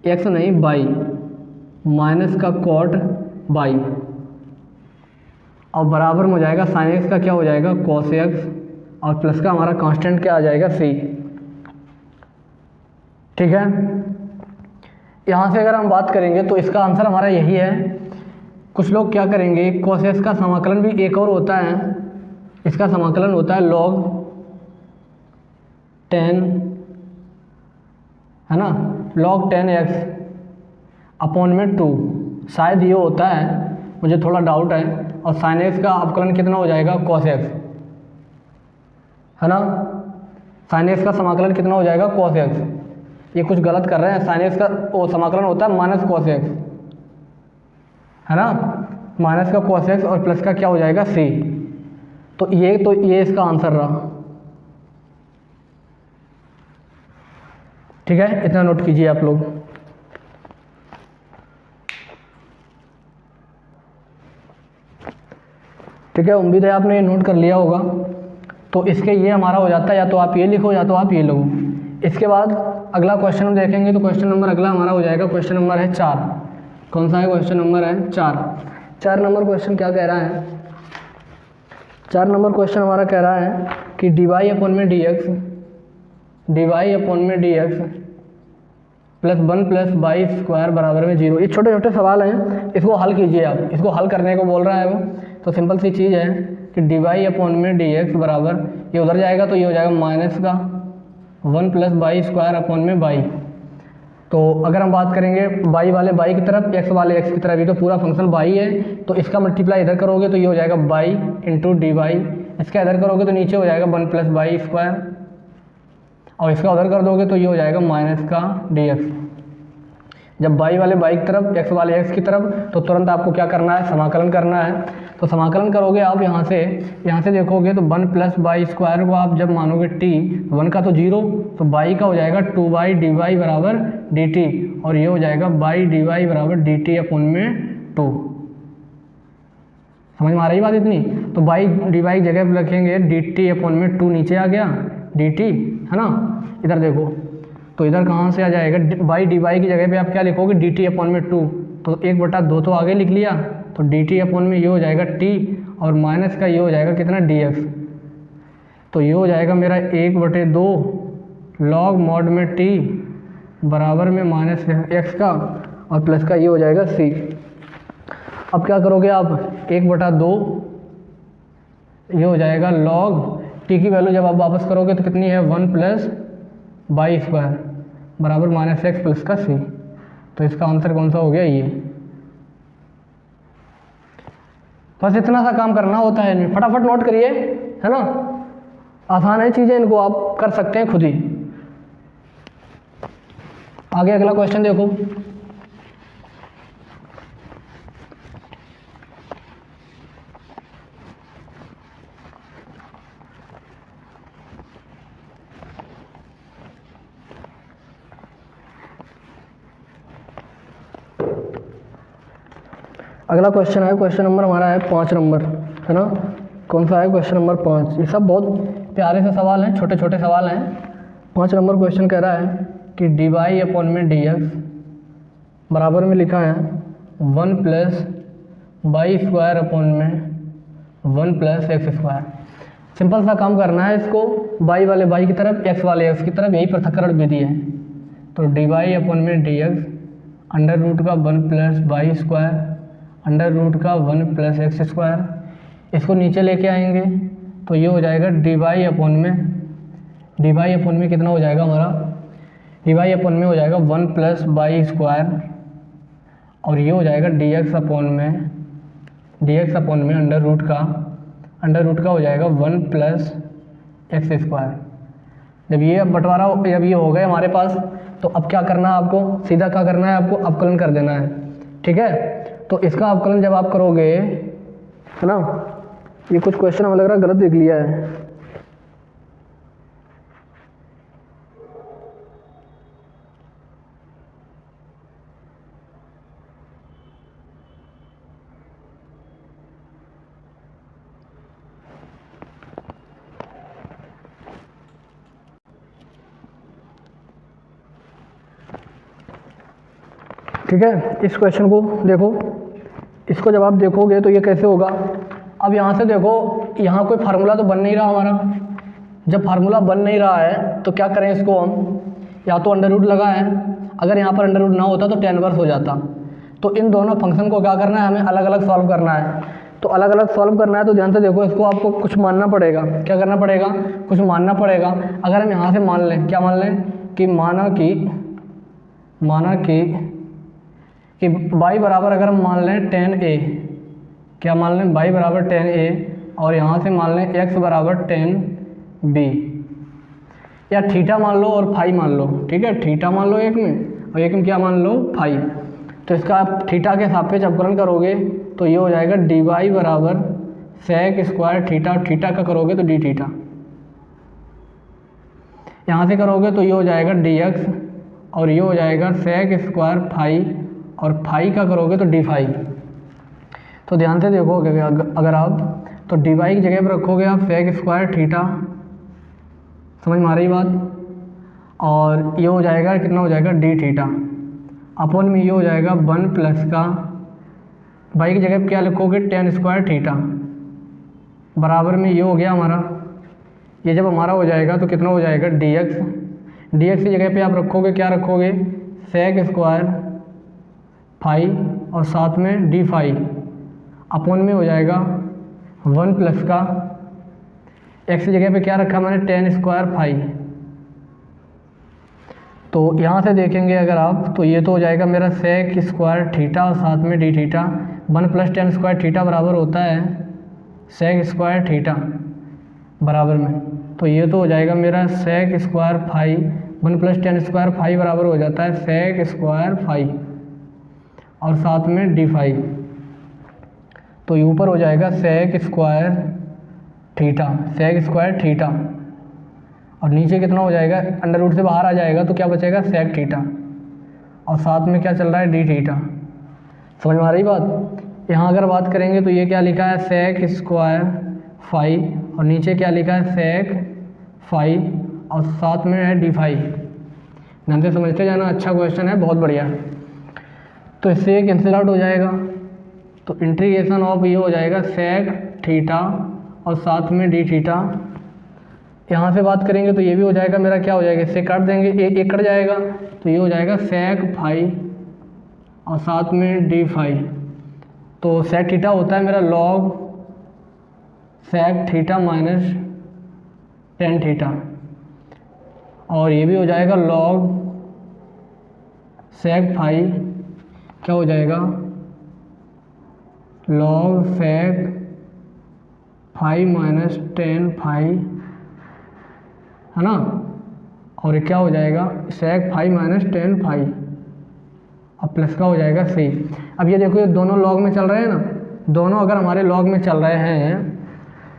एक्स नहीं बाई माइनस का कॉट बाई और बराबर में हो जाएगा साइन एक्स का क्या हो जाएगा कॉस एक्स और प्लस का हमारा कांस्टेंट क्या आ जाएगा सी। ठीक है, यहाँ से अगर हम बात करेंगे तो इसका आंसर हमारा यही है। कुछ लोग क्या करेंगे, कॉस एक्स का समाकलन भी एक और होता है, इसका समाकलन होता है लॉग 10, है ना, लॉग 10x अपॉन में 2, शायद ये होता है, मुझे थोड़ा डाउट है। और साइन एक्स का अवकलन कितना हो जाएगा कॉस एक्स, है ना, साइन एक्स का समाकलन कितना हो जाएगा कॉस एक्स। ये कुछ गलत कर रहे हैं, साइन एक्स का वो समाकलन होता है माइनस कॉस एक्स, है ना, माइनस का कॉस एक्स और प्लस का क्या हो जाएगा सी। तो ये इसका आंसर रहा। ठीक है, इतना नोट कीजिए आप लोग। ठीक है, उम्मीद है आपने ये नोट कर लिया होगा। तो इसके ये हमारा हो जाता है, या तो आप ये लिखो या तो आप ये लिखो। इसके बाद अगला क्वेश्चन हम देखेंगे, तो क्वेश्चन नंबर अगला हमारा हो जाएगा, क्वेश्चन नंबर है 4। कौन सा है, क्वेश्चन नंबर है 4 नंबर क्वेश्चन क्या कह रहा है, 4 नंबर क्वेश्चन हमारा कह रहा है कि dy अपॉन में dx plus 1 plus y square बराबर में 0। ये छोटे छोटे सवाल हैं, इसको हल कीजिए आप। इसको हल करने को बोल रहा है वो, तो सिंपल सी चीज़ है कि dy अपॉन में dx बराबर, ये उधर जाएगा तो ये हो जाएगा माइनस का 1 प्लस बाई स्क्वायर अपॉन में बाई। तो अगर हम बात करेंगे बाई वाले बाई की तरफ, एक्स वाले एक्स की तरफ, ये तो पूरा फंक्शन बाई है, तो इसका मल्टीप्लाई इधर करोगे तो ये हो जाएगा बाई इंटू डी वाई। इसका इधर करोगे तो नीचे हो जाएगा 1 प्लस बाई स्क्वायर, और इसका उधर कर दोगे तो ये हो जाएगा माइनस का डी एक्स। जब बाई वाले बाई की तरफ, एक्स वाले एक्स की तरफ, तो तुरंत आपको क्या करना है, समाकलन करना है। तो समाकलन करोगे आप यहाँ से देखोगे तो 1 प्लस बाई स्क्वायर को आप जब मानोगे टी, 1 का तो 0, तो बाई का हो जाएगा 2 बाई डी वाई बराबर डी टी, और ये हो जाएगा बाई डी वाई बराबर डी टी अपॉन में 2। समझ में आ रही बात इतनी? तो बाई डी वाई जगह पर रखेंगे डी टी अपॉन में 2, नीचे आ गया डी टी, है ना। इधर देखो तो इधर कहाँ से आ जाएगा, बाई डी वाई की जगह पे आप क्या लिखोगे, डी टी अपॉन में 2, तो 1/2 तो आगे लिख लिया, तो डी टी अपॉन में ये हो जाएगा टी, और माइनस का ये हो जाएगा कितना डी एक्स। तो ये हो जाएगा मेरा 1/2 लॉग मॉड में टी बराबर में माइनस एक्स का, और प्लस का ये हो जाएगा सी। अब क्या करोगे आप, 1/2 ये हो जाएगा लॉग टी की वैल्यू जब आप वापस करोगे तो कितनी है, 1 प्लस बाई स्क्वायर बराबर माइनस एक्स प्लस का सी। तो इसका आंसर कौन सा हो गया, ये। बस इतना सा काम करना होता है इनमें, फटाफट नोट करिए, है ना। आसान है चीज़ें, इनको आप कर सकते हैं खुद ही। आगे अगला क्वेश्चन देखो। अगला क्वेश्चन है, क्वेश्चन नंबर हमारा है 5 नंबर, है ना। कौन सा है, क्वेश्चन नंबर 5। ये सब बहुत प्यारे से सवाल हैं, छोटे छोटे सवाल हैं। 5 नंबर क्वेश्चन कह रहा है कि डी वाई अपॉन में डी एक्स बराबर में लिखा है 1 प्लस बाई स्क्वायर अपॉन में 1 प्लस एक्स स्क्वायर। सिंपल सा काम करना है इसको, बाई वाले बाई की तरफ, एक्स वाले एक्स की तरफ, यही पृथक्करण विधि है। तो डी वाई अपॉन में डी एक्स अंडर रूट का 1 plus y square under root का 1 प्लस एक्स स्क्वायर, इसको नीचे लेके आएंगे तो ये हो जाएगा डी वाई अपॉन में कितना हो जाएगा हमारा, डी वाई अपॉन में हो जाएगा 1 प्लस बाई स्क्वायर, और ये हो जाएगा डी एक्स अपॉन में अंडर रूट का हो जाएगा 1 प्लस एक्स स्क्वायर। जब ये बंटवारा जब ये हो गए हमारे पास, तो अब क्या करना है आपको, सीधा क्या करना है आपको, अवकलन कर देना है, ठीक है। तो इसका अवकलन जब आप करोगे, है ना, ये कुछ क्वेश्चन हमें लग रहा है गलत देख लिया है। ठीक है, इस क्वेश्चन को देखो, इसको जब आप देखोगे तो ये कैसे होगा। अब यहाँ से देखो, यहाँ कोई फार्मूला तो बन नहीं रहा हमारा। जब फार्मूला बन नहीं रहा है तो क्या करें, इसको हम या तो अंडर रूट लगाएं, अगर यहाँ पर अंडर रूट ना होता तो tan इनवर्स हो जाता। तो इन दोनों फंक्शन को क्या करना है, हमें अलग अलग सॉल्व करना है। तो अलग अलग सॉल्व करना है तो ध्यान से देखो, इसको आपको कुछ मानना पड़ेगा। क्या करना पड़ेगा, कुछ मानना पड़ेगा। अगर हम यहाँ से मान लें, क्या मान लें कि माना कि y बराबर अगर हम मान लें tan a, क्या मान लें, y बराबर tan a, और यहाँ से मान लें x बराबर tan b, या थीटा मान लो और फाई मान लो, ठीक है। थीटा मान लो एक में और एक में क्या मान लो, फाई। तो इसका आप थीटा के सापेक्ष अवकलन करोगे तो ये हो जाएगा डी वाई बराबर सेक स्क्वायर थीटा, और थीटा का करोगे तो डी थीटा। यहाँ से करोगे तो ये हो जाएगा डी एक्स, और ये हो जाएगा सेक स्क्वायर फाई, और फाई का करोगे तो डी फाई। तो ध्यान से देखो, अगर आप तो डी वाई की जगह पर रखोगे आप सेक स्क्वायर थीटा, समझ में आ रही बात, और ये हो जाएगा कितना हो जाएगा डी थीटा, अपॉन में ये हो जाएगा 1 प्लस का वाई की जगह पर क्या लिखोगे tan स्क्वायर थीटा, बराबर में ये हो गया हमारा। ये जब हमारा हो जाएगा तो कितना हो जाएगा डी एक्स की जगह पे आप रखोगे, क्या रखोगे, सेक स्क्वायर फाई और साथ में डी फाई, अपॉन में हो जाएगा 1 प्लस का एक्स की जगह पे क्या रखा मैंने tan स्क्वायर फाई। तो यहाँ से देखेंगे अगर आप, तो ये तो हो जाएगा मेरा सेक स्क्वायर थीटा और साथ में D theta, 1 plus tan square theta बराबर होता है सेक स्क्वायर थीटा बराबर में। तो ये तो हो जाएगा मेरा sec square phi, 1 plus tan square phi बराबर हो जाता है सेक स्क्वायर फाई और साथ में डी फाई। तो ये ऊपर हो जाएगा सेक स्क्वायर थीटा, और नीचे कितना हो जाएगा, अंडर रूट से बाहर आ जाएगा तो क्या बचेगा सेक थीटा, और साथ में क्या चल रहा है डी थीटा। समझ में आ रही बात। यहाँ अगर बात करेंगे तो ये क्या लिखा है सेक स्क्वायर फाई, और नीचे क्या लिखा है सेक फाई, और साथ में है डी फाई। ध्यान से समझते जाना, अच्छा क्वेश्चन है, बहुत बढ़िया। तो इससे ये कैंसिल आउट हो जाएगा, तो इंटीग्रेशन ऑफ ये हो जाएगा सेक थीटा और साथ में डी थीटा। यहाँ से बात करेंगे तो ये भी हो जाएगा मेरा, क्या हो जाएगा, इससे काट देंगे, एक कट जाएगा तो ये हो जाएगा सेक फाई और साथ में डी फाई। तो सेक थीटा होता है मेरा log sec theta minus tan theta, और ये भी हो जाएगा लॉग सेक फाई, क्या हो जाएगा log sec phi minus 10 phi, है ना, और ये क्या हो जाएगा सेक फाई माइनस 10 फाई, अब प्लस का हो जाएगा सी। अब ये देखो ये दोनों लॉग में चल रहे हैं ना, दोनों अगर हमारे लॉग में चल रहे हैं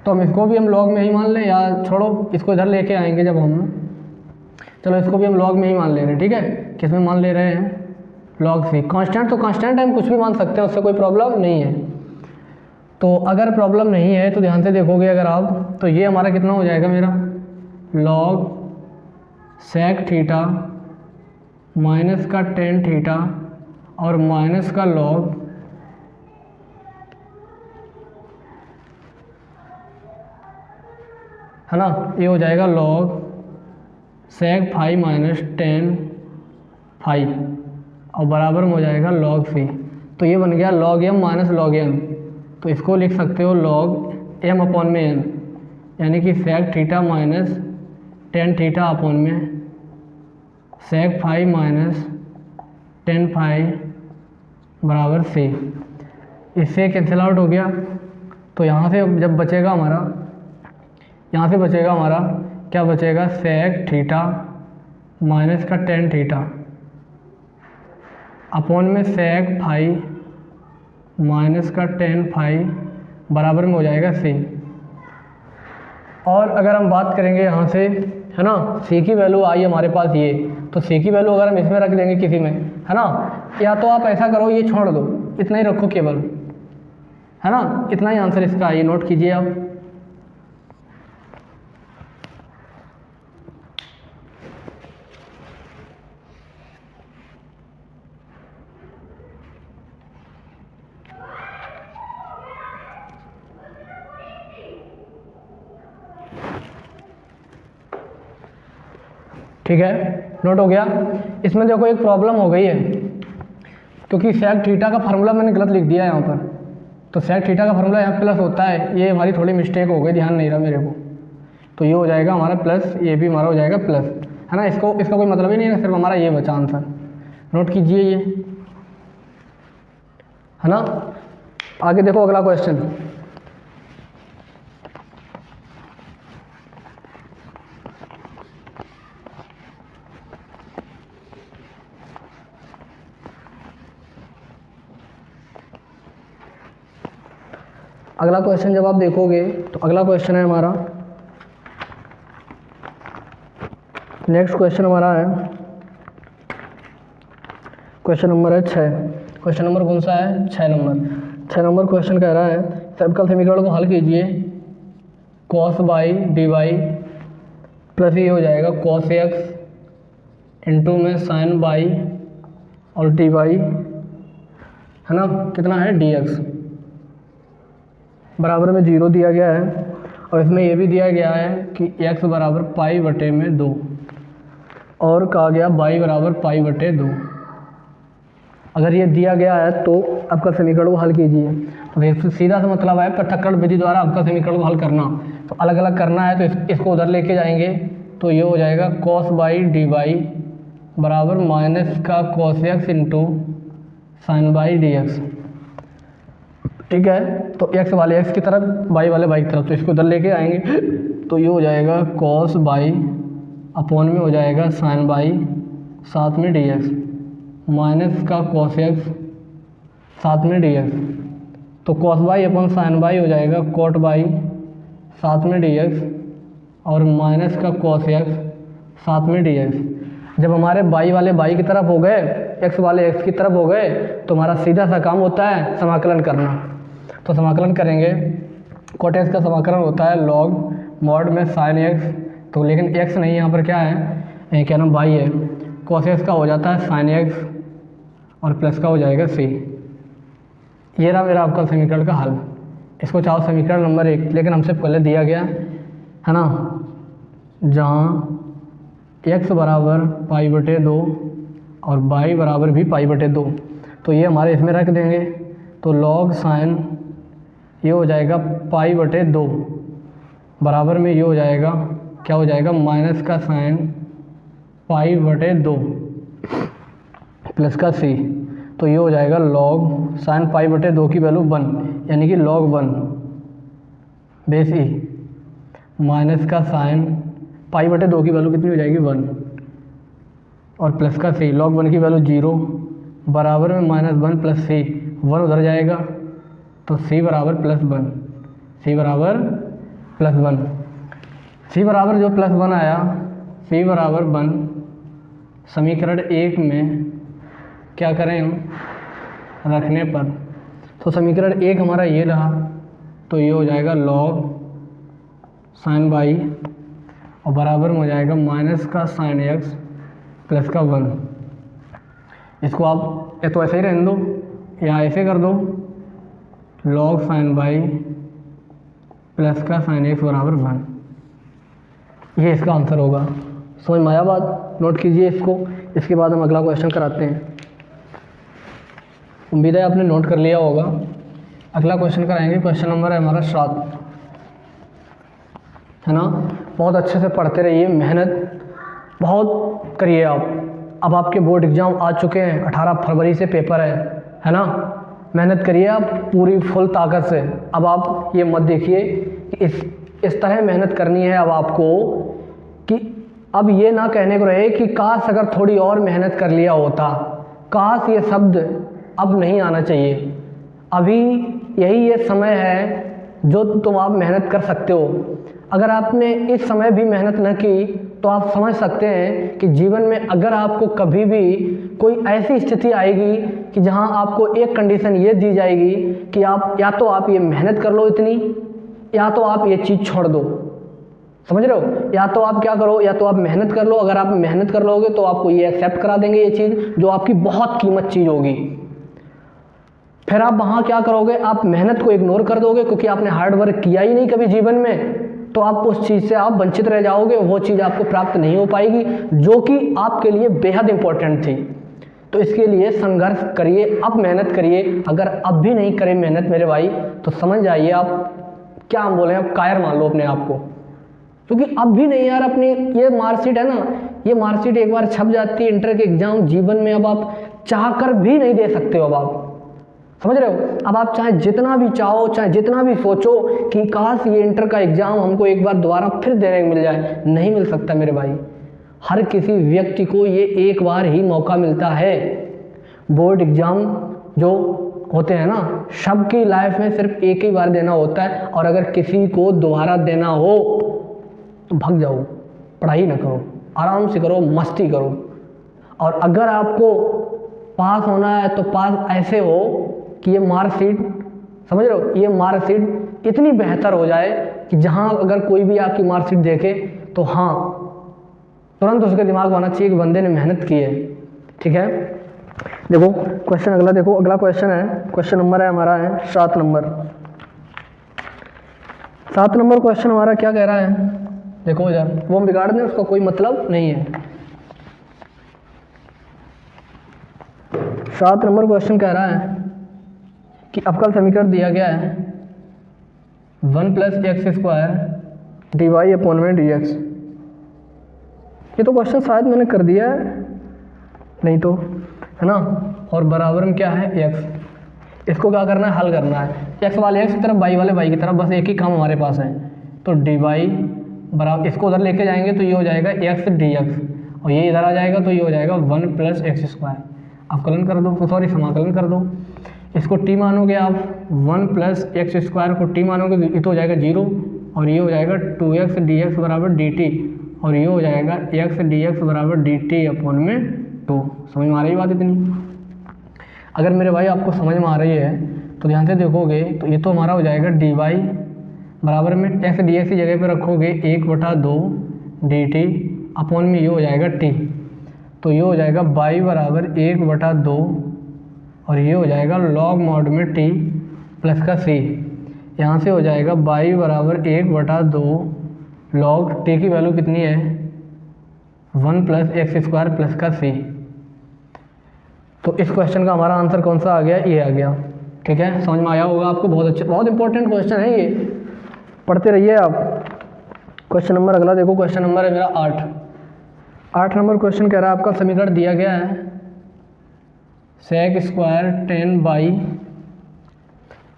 तो हम इसको भी हम लॉग में ही मान लें, या छोड़ो इसको इधर लेके आएंगे जब हम, चलो इसको भी हम लॉग में ही मान ले रहे हैं, ठीक है, किस में मान ले रहे हैं लॉग सी। कांस्टेंट तो कांस्टेंट हम कुछ भी मान सकते हैं, उससे कोई प्रॉब्लम नहीं है। तो अगर प्रॉब्लम नहीं है तो ध्यान से देखोगे अगर आप, तो ये हमारा कितना हो जाएगा मेरा लॉग सेक थीटा माइनस का 10 थीटा और माइनस का लॉग है ना, ये हो जाएगा log sec phi minus 10 phi और बराबर में हो जाएगा लॉग सी। तो ये बन गया log m minus log n, तो इसको लिख सकते हो लॉग एम अपॉन में एन, यानी कि sec theta minus 10 theta upon में सेक फाई माइनस 10 फाई बराबर सी। इससे कैंसिल आउट हो गया, तो यहाँ से जब बचेगा हमारा, यहाँ से बचेगा हमारा क्या बचेगा सेक थीटा माइनस का 10 थीटा अपॉन में सेक फाई माइनस का 10 फाई बराबर में हो जाएगा सी। और अगर हम बात करेंगे यहाँ से, है ना, सी की वैल्यू आई हमारे पास ये, तो सी की वैल्यू अगर हम इसमें रख देंगे किसी में, है ना, या तो आप ऐसा करो ये छोड़ दो, इतना ही रखो केवल, है ना, इतना ही आंसर इसका ये नोट कीजिए आप। ठीक है, नोट हो गया। इसमें देखो एक प्रॉब्लम हो गई है, क्योंकि सेक थीटा का फार्मूला मैंने गलत लिख दिया है यहाँ पर, तो सेक थीटा का फार्मूला यहाँ प्लस होता है, ये हमारी थोड़ी मिस्टेक हो गई, ध्यान नहीं रहा मेरे को, तो ये हो जाएगा हमारा प्लस, ये भी हमारा हो जाएगा प्लस, है ना, इसका कोई मतलब ही नहीं है, सिर्फ हमारा ये बचा आंसर, नोट कीजिए ये, है ना। आगे देखो अगला क्वेश्चन, अगला क्वेश्चन जब आप देखोगे तो अगला क्वेश्चन है हमारा, नेक्स्ट क्वेश्चन हमारा है क्वेश्चन नंबर है 6। क्वेश्चन नंबर कौन सा है 6 नंबर क्वेश्चन कह रहा है सर्कल समीकरण को हल कीजिए, cos y d y plus ये हो जाएगा कॉस एक्स इंटू में साइन बाई और डी वाई, है ना, कितना है डी एक्स बराबर में 0 दिया गया है, और इसमें ये भी दिया गया है कि x बराबर पाई बटे में 2 और कहा गया y बराबर पाई बटे 2। अगर ये दिया गया है तो आपका समीकरण को हल कीजिए, तो सीधा सा मतलब है पृथक्करण विधि द्वारा आपका समीकरण को हल करना, तो अलग अलग करना है, तो इसको उधर लेके जाएंगे, तो ये हो जाएगा कॉस बाई डी वाई बराबर माइनस का cos x into sine by D x, ठीक है। तो x वाले x की तरफ, y वाले y की तरफ, तो इसको उधर लेके आएंगे, तो ये हो जाएगा cos बाई अपॉन में हो जाएगा साइन बाई साथ में dx माइनस का cos x साथ में dx, तो cos by upon sine by हो जाएगा cot बाई साथ में dx और माइनस का cos x साथ में dx। जब हमारे y वाले y की तरफ हो गए, x वाले x की तरफ हो गए, तो हमारा सीधा सा काम होता है समाकलन करना, तो समाकलन करेंगे, cot x का समाकलन होता है लॉग मॉड में साइन x, तो लेकिन x नहीं, यहाँ पर क्या है, क्या नाम y है, cos x का हो जाता है साइन x और प्लस का हो जाएगा c। ये रहा मेरा आपका समीकरण का हल। इसको चाहो समीकरण नंबर 1, लेकिन हमसे पहले दिया गया है ना, जहाँ x बराबर पाई बटे 2 और y बराबर भी पाई बटे 2, तो ये हमारे इसमें रख देंगे, तो लॉग साइन ये हो जाएगा पाई बटे 2 बराबर में ये हो जाएगा, क्या हो जाएगा माइनस का साइन π/2 प्लस का c, तो ये हो जाएगा log साइन π/2 की वैल्यू 1, यानी कि log 1 बेस e माइनस का साइन π/2 की वैल्यू कितनी हो जाएगी 1, और प्लस का c log 1 की वैल्यू 0 बराबर में -1 प्लस c, 1 उधर जाएगा तो c बराबर +1, c बराबर +1, c बराबर जो +1 आया, c बराबर 1, समीकरण 1 में क्या करें हम रखने पर, तो समीकरण 1 हमारा ये रहा, तो ये हो जाएगा log साइन बाई और बराबर में हो जाएगा माइनस का साइन x प्लस का 1। इसको आप या तो ऐसे ही रहने दो या ऐसे कर दो, log साइन बाई प्लस का साइन x बराबर 1, ये इसका आंसर होगा। समझ में आया बात? नोट कीजिए इसको, इसके बाद हम अगला क्वेश्चन कराते हैं। उम्मीद है आपने नोट कर लिया होगा। अगला क्वेश्चन कराएंगे, क्वेश्चन नंबर है हमारा 7, है ना। बहुत अच्छे से पढ़ते रहिए, मेहनत बहुत करिए आप। अब आपके बोर्ड एग्ज़ाम आ चुके हैं, 18 फरवरी से पेपर है ना। मेहनत करिए आप पूरी फुल ताकत से। अब आप ये मत देखिए कि इस तरह मेहनत करनी है अब आपको कि अब ये ना कहने को रहे कि काश अगर थोड़ी और मेहनत कर लिया होता, काश ये शब्द अब नहीं आना चाहिए। अभी यही ये समय है जो तुम आप मेहनत कर सकते हो। अगर आपने इस समय भी मेहनत न की तो आप समझ सकते हैं कि जीवन में अगर आपको कभी भी कोई ऐसी स्थिति आएगी कि जहां आपको एक कंडीशन ये दी जाएगी कि आप या तो आप ये मेहनत कर लो इतनी, या तो आप ये चीज़ छोड़ दो। समझ रहे हो? या तो आप क्या करो, या तो आप मेहनत कर लो। अगर आप मेहनत कर लोगे तो आपको ये एक्सेप्ट करा देंगे ये चीज़ जो आपकी बहुत कीमत चीज़ होगी। फिर आप वहाँ क्या करोगे, आप मेहनत को इग्नोर कर दोगे क्योंकि आपने हार्ड वर्क किया ही नहीं कभी जीवन में, तो आप उस चीज़ से आप वंचित रह जाओगे। वो चीज़ आपको प्राप्त नहीं हो पाएगी जो कि आपके लिए बेहद इंपॉर्टेंट थी। तो इसके लिए संघर्ष करिए, अब मेहनत करिए। अगर अब भी नहीं करें मेहनत मेरे भाई तो समझ जाइए आप क्या हम बोले, आप कायर मान लो अपने आप को। क्योंकि अब भी नहीं यार, अपनी ये मार्कशीट है ना, ये मार्कशीट एक बार छप जाती है इंटर के एग्जाम, जीवन में अब आप चाह कर भी नहीं दे सकते हो। अब आप समझ रहे हो? अब आप चाहे जितना भी चाहो, चाहे जितना भी सोचो कि काश ये इंटर का एग्ज़ाम हमको एक बार दोबारा फिर देने को मिल जाए, नहीं मिल सकता मेरे भाई। हर किसी व्यक्ति को ये एक बार ही मौका मिलता है। बोर्ड एग्ज़ाम जो होते हैं ना, सबकी लाइफ में सिर्फ एक ही बार देना होता है, और अगर किसी को दोबारा देना हो तो भाग जाओ, पढ़ाई ना करो, आराम से करो, मस्ती करो। और अगर आपको पास होना है तो पास ऐसे हो कि ये मार्कशीट, समझ रहे हो, ये मार्कशीट इतनी बेहतर हो जाए कि जहाँ अगर कोई भी आपकी मार्कशीट देखे तो हाँ तुरंत उसके दिमाग में आना चाहिए कि बंदे ने मेहनत की है। ठीक है, देखो क्वेश्चन अगला, देखो अगला क्वेश्चन है, क्वेश्चन नंबर है हमारा है 7 नंबर। 7 नंबर क्वेश्चन हमारा क्या कह रहा है, देखो यार वो हम बिगाड़ दें, उसका कोई मतलब नहीं है। 7 नंबर क्वेश्चन कह रहा है कि अवकल समीकरण दिया गया है 1 + x² dy/dx। ये तो क्वेश्चन शायद मैंने कर दिया है, नहीं तो, है ना। और बराबर में क्या है x, इसको क्या करना है, हल करना है। x वाले x की तरफ, y वाले y की तरफ, बस एक ही काम हमारे पास है। तो dy बराबर, इसको उधर लेके जाएंगे तो ये हो जाएगा x dx, और ये इधर आ जाएगा तो ये हो जाएगा 1 + x²। अवकलन कर दो, सॉरी समाकलन कर दो। इसको t मानोगे आप, 1 + x² को t मानोगे तो ये तो हो जाएगा 0, और ये हो जाएगा 2x dx बराबर dt, और ये हो जाएगा x dx बराबर dt/2। समझ में आ रही बात इतनी? अगर मेरे भाई आपको समझ में आ रही है तो ध्यान से देखोगे तो ये तो हमारा हो जाएगा dy बराबर में x dx की जगह पे रखोगे 1/2 dt अपॉन में ये हो जाएगा t, तो ये हो जाएगा y बराबर 1/2, और ये हो जाएगा log mod में t प्लस का c। यहाँ से हो जाएगा y बराबर 1/2 log t की वैल्यू कितनी है, 1 + x² प्लस का c। तो इस क्वेश्चन का हमारा आंसर कौन सा आ गया, ये आ गया। ठीक है, समझ में आया होगा आपको, बहुत अच्छा, बहुत इंपॉर्टेंट क्वेश्चन है ये, पढ़ते रहिए आप। क्वेश्चन नंबर अगला देखो, क्वेश्चन नंबर है मेरा 8। 8 नंबर क्वेश्चन कह रहा है आपका समीकरण दिया गया है सेक स्क्वायर 10 बाई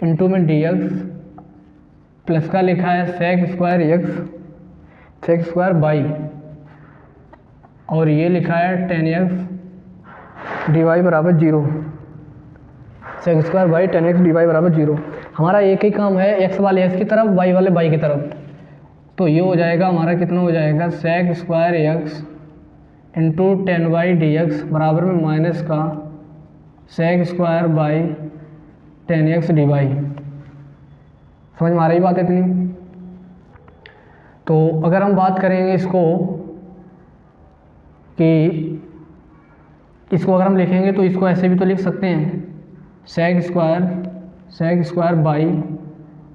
इंटू में डी एक्स प्लस का लिखा है sec square x sec square y और ये लिखा है 10x डी वाई बराबर 0। Sec square y 10x d y बराबर 0। हमारा एक ही काम है x वाले x की तरफ y वाले y की तरफ, तो ये हो जाएगा हमारा कितना हो जाएगा sec square x into 10y d x बराबर में माइनस का sec square y 10x d y. समझ में आ रही बात इतनी? तो अगर हम बात करेंगे इसको कि इसको अगर हम लिखेंगे तो इसको ऐसे भी तो लिख सकते हैं सेक स्क्वायर बाई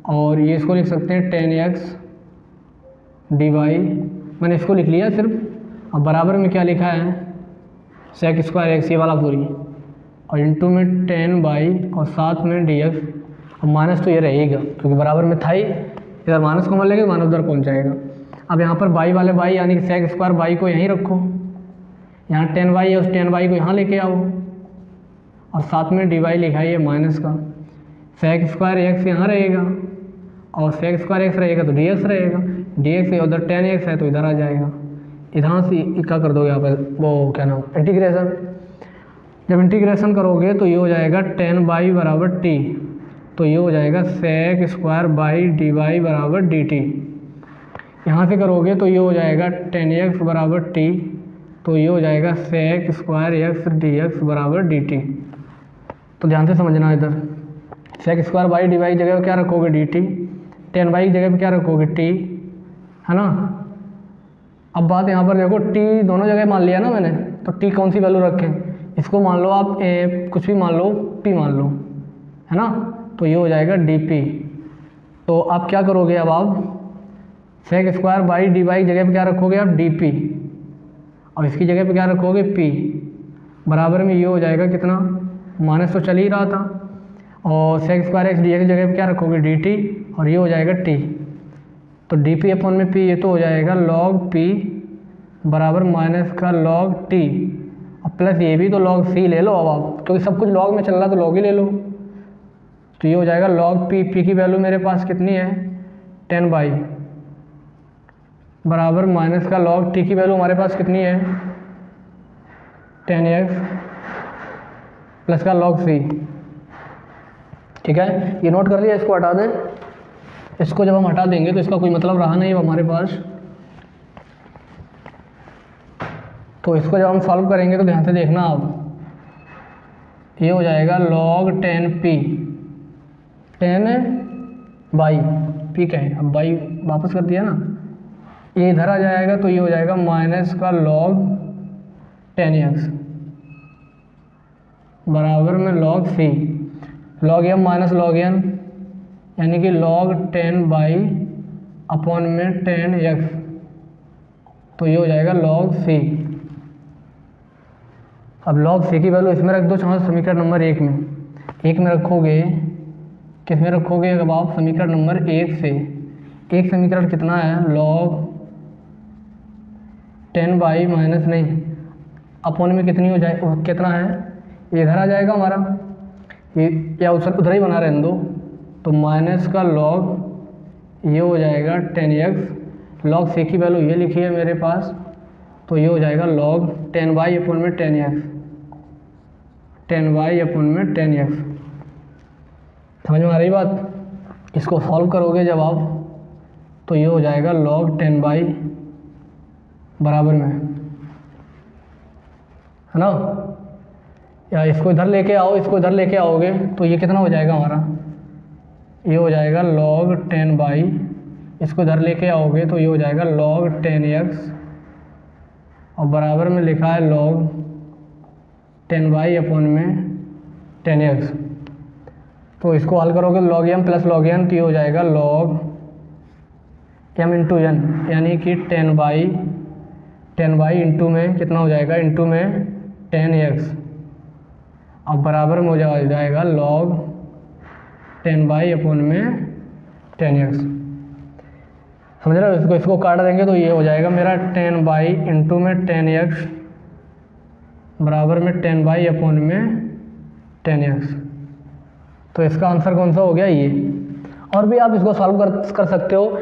और ये इसको लिख सकते हैं 10x डी वाई। मैंने इसको लिख लिया सिर्फ, अब बराबर में क्या लिखा है सेक स्क्वायर एक्स ये वाला पूरी और इंटू में 10 बाई और साथ में डी एक्स। अब माइनस तो ये रहेगा क्योंकि बराबर में था ही, इधर माइनस कॉमन लेंगे माइनस उधर पहुँच जाएगा। अब यहाँ पर बाई वाले बाई यानी कि सेक स्क्वायर बाई को यहीं रखो, यहाँ 10 वाई है उस 10 वाई को यहाँ लेके आओ और साथ में डी वाई लिखा है माइनस का सेक स्क्वायर एक्स यहाँ रहेगा और सेक स्क्वायर एक्स रहेगा तो डी एक्स रहेगा, डी एक्स उधर 10x है तो इधर आ जाएगा। इधर से क्या कर दोगे यहाँ पर वो क्या नाम इंटीग्रेशन। जब इंटीग्रेशन करोगे तो ये हो जाएगा 10 बाई बराबर टी, तो ये हो जाएगा sec square y d y बराबर डी टी। यहाँ से करोगे तो ये हो जाएगा 10x बराबर टी, तो ये हो जाएगा sec square x d x बराबर डी टी। तो ध्यान से समझना, इधर sec square y d y की जगह पे क्या रखोगे डी टी, 10 बाई की जगह पे क्या रखोगे टी, है ना। अब बात यहाँ पर देखो टी दोनों जगह मान लिया ना मैंने, तो टी कौन सी वैल्यू रखें, इसको मान लो आप कुछ भी मान लो पी मान लो, है ना। तो ये हो जाएगा डी पी। तो आप क्या करोगे, अब आप sec square y d y की जगह पे क्या रखोगे आप डी पी और इसकी जगह पे क्या रखोगे पी, बराबर में ये हो जाएगा कितना माइनस तो चल ही रहा था और sec square x d x की जगह पे क्या रखोगे डी टी और ये हो जाएगा टी। तो डी पी अपॉन में पी ये तो हो जाएगा लॉग पी बराबर माइनस का लॉग टी और प्लस ये भी तो लॉग सी ले लो अब आप, क्योंकि सब कुछ लॉग में चल रहा तो लॉग ही ले लो। तो ये हो जाएगा लॉग पी, पी की वैल्यू मेरे पास कितनी है 10 बाई बराबर माइनस का लॉग टी की वैल्यू हमारे पास कितनी है 10x प्लस का लॉग सी। ठीक है, ये नोट कर लिया, इसको हटा दें। इसको जब हम हटा देंगे तो इसका कोई मतलब रहा नहीं हमारे पास। तो इसको जब हम सॉल्व करेंगे तो ध्यान से देखना आप, ये हो जाएगा log 10p 10 बाई पी कहें, अब बाई वापस कर दिया ना, ये इधर आ जाएगा तो ये हो जाएगा माइनस का log 10x बराबर में log c, log m minus log n यानी कि log 10 बाई अपॉन में 10x, तो ये हो जाएगा log c। अब log c की वैल्यू इसमें रख दो, चाहे समीकरण नंबर 1 में रखोगे, किस में रखोगे अब आप समीकरण नंबर 1 से, एक समीकरण कितना है log 10 बाई माइनस नहीं अपॉन में कितनी हो जाए कितना है, ये इधर आ जाएगा हमारा, ये या उधर ही बना रहने दो, तो माइनस का log ये हो जाएगा 10x, log c की वैल्यू ये लिखी है मेरे पास, तो ये हो जाएगा log 10 बाई अपॉन में 10x 10 बाई अपॉन में 10x। समझ में आ रही बात? इसको सॉल्व करोगे जब आप तो ये हो जाएगा log 10 बाई बराबर में, है ना। या इसको इधर लेके आओ, इसको इधर लेके आओगे तो ये कितना हो जाएगा हमारा, ये हो जाएगा log 10 बाई, इसको इधर लेके आओगे तो ये हो जाएगा log 10x और बराबर में लिखा है log 10 बाई अपॉन में 10x। तो इसको हल करोगे log m plus log n, तो ये हो जाएगा log m इंटू n यानी कि 10 बाई इंटू में कितना हो जाएगा, इंटू में 10x अब बराबर में हो जाएगा log 10 बाई अपॉन में 10x। समझ रहे हो, इसको काट देंगे तो ये हो जाएगा मेरा 10 इंटू में 10x बराबर में 10 अपॉन में 10x। तो इसका आंसर कौन सा हो गया, ये। और भी आप इसको सॉल्व कर सकते हो।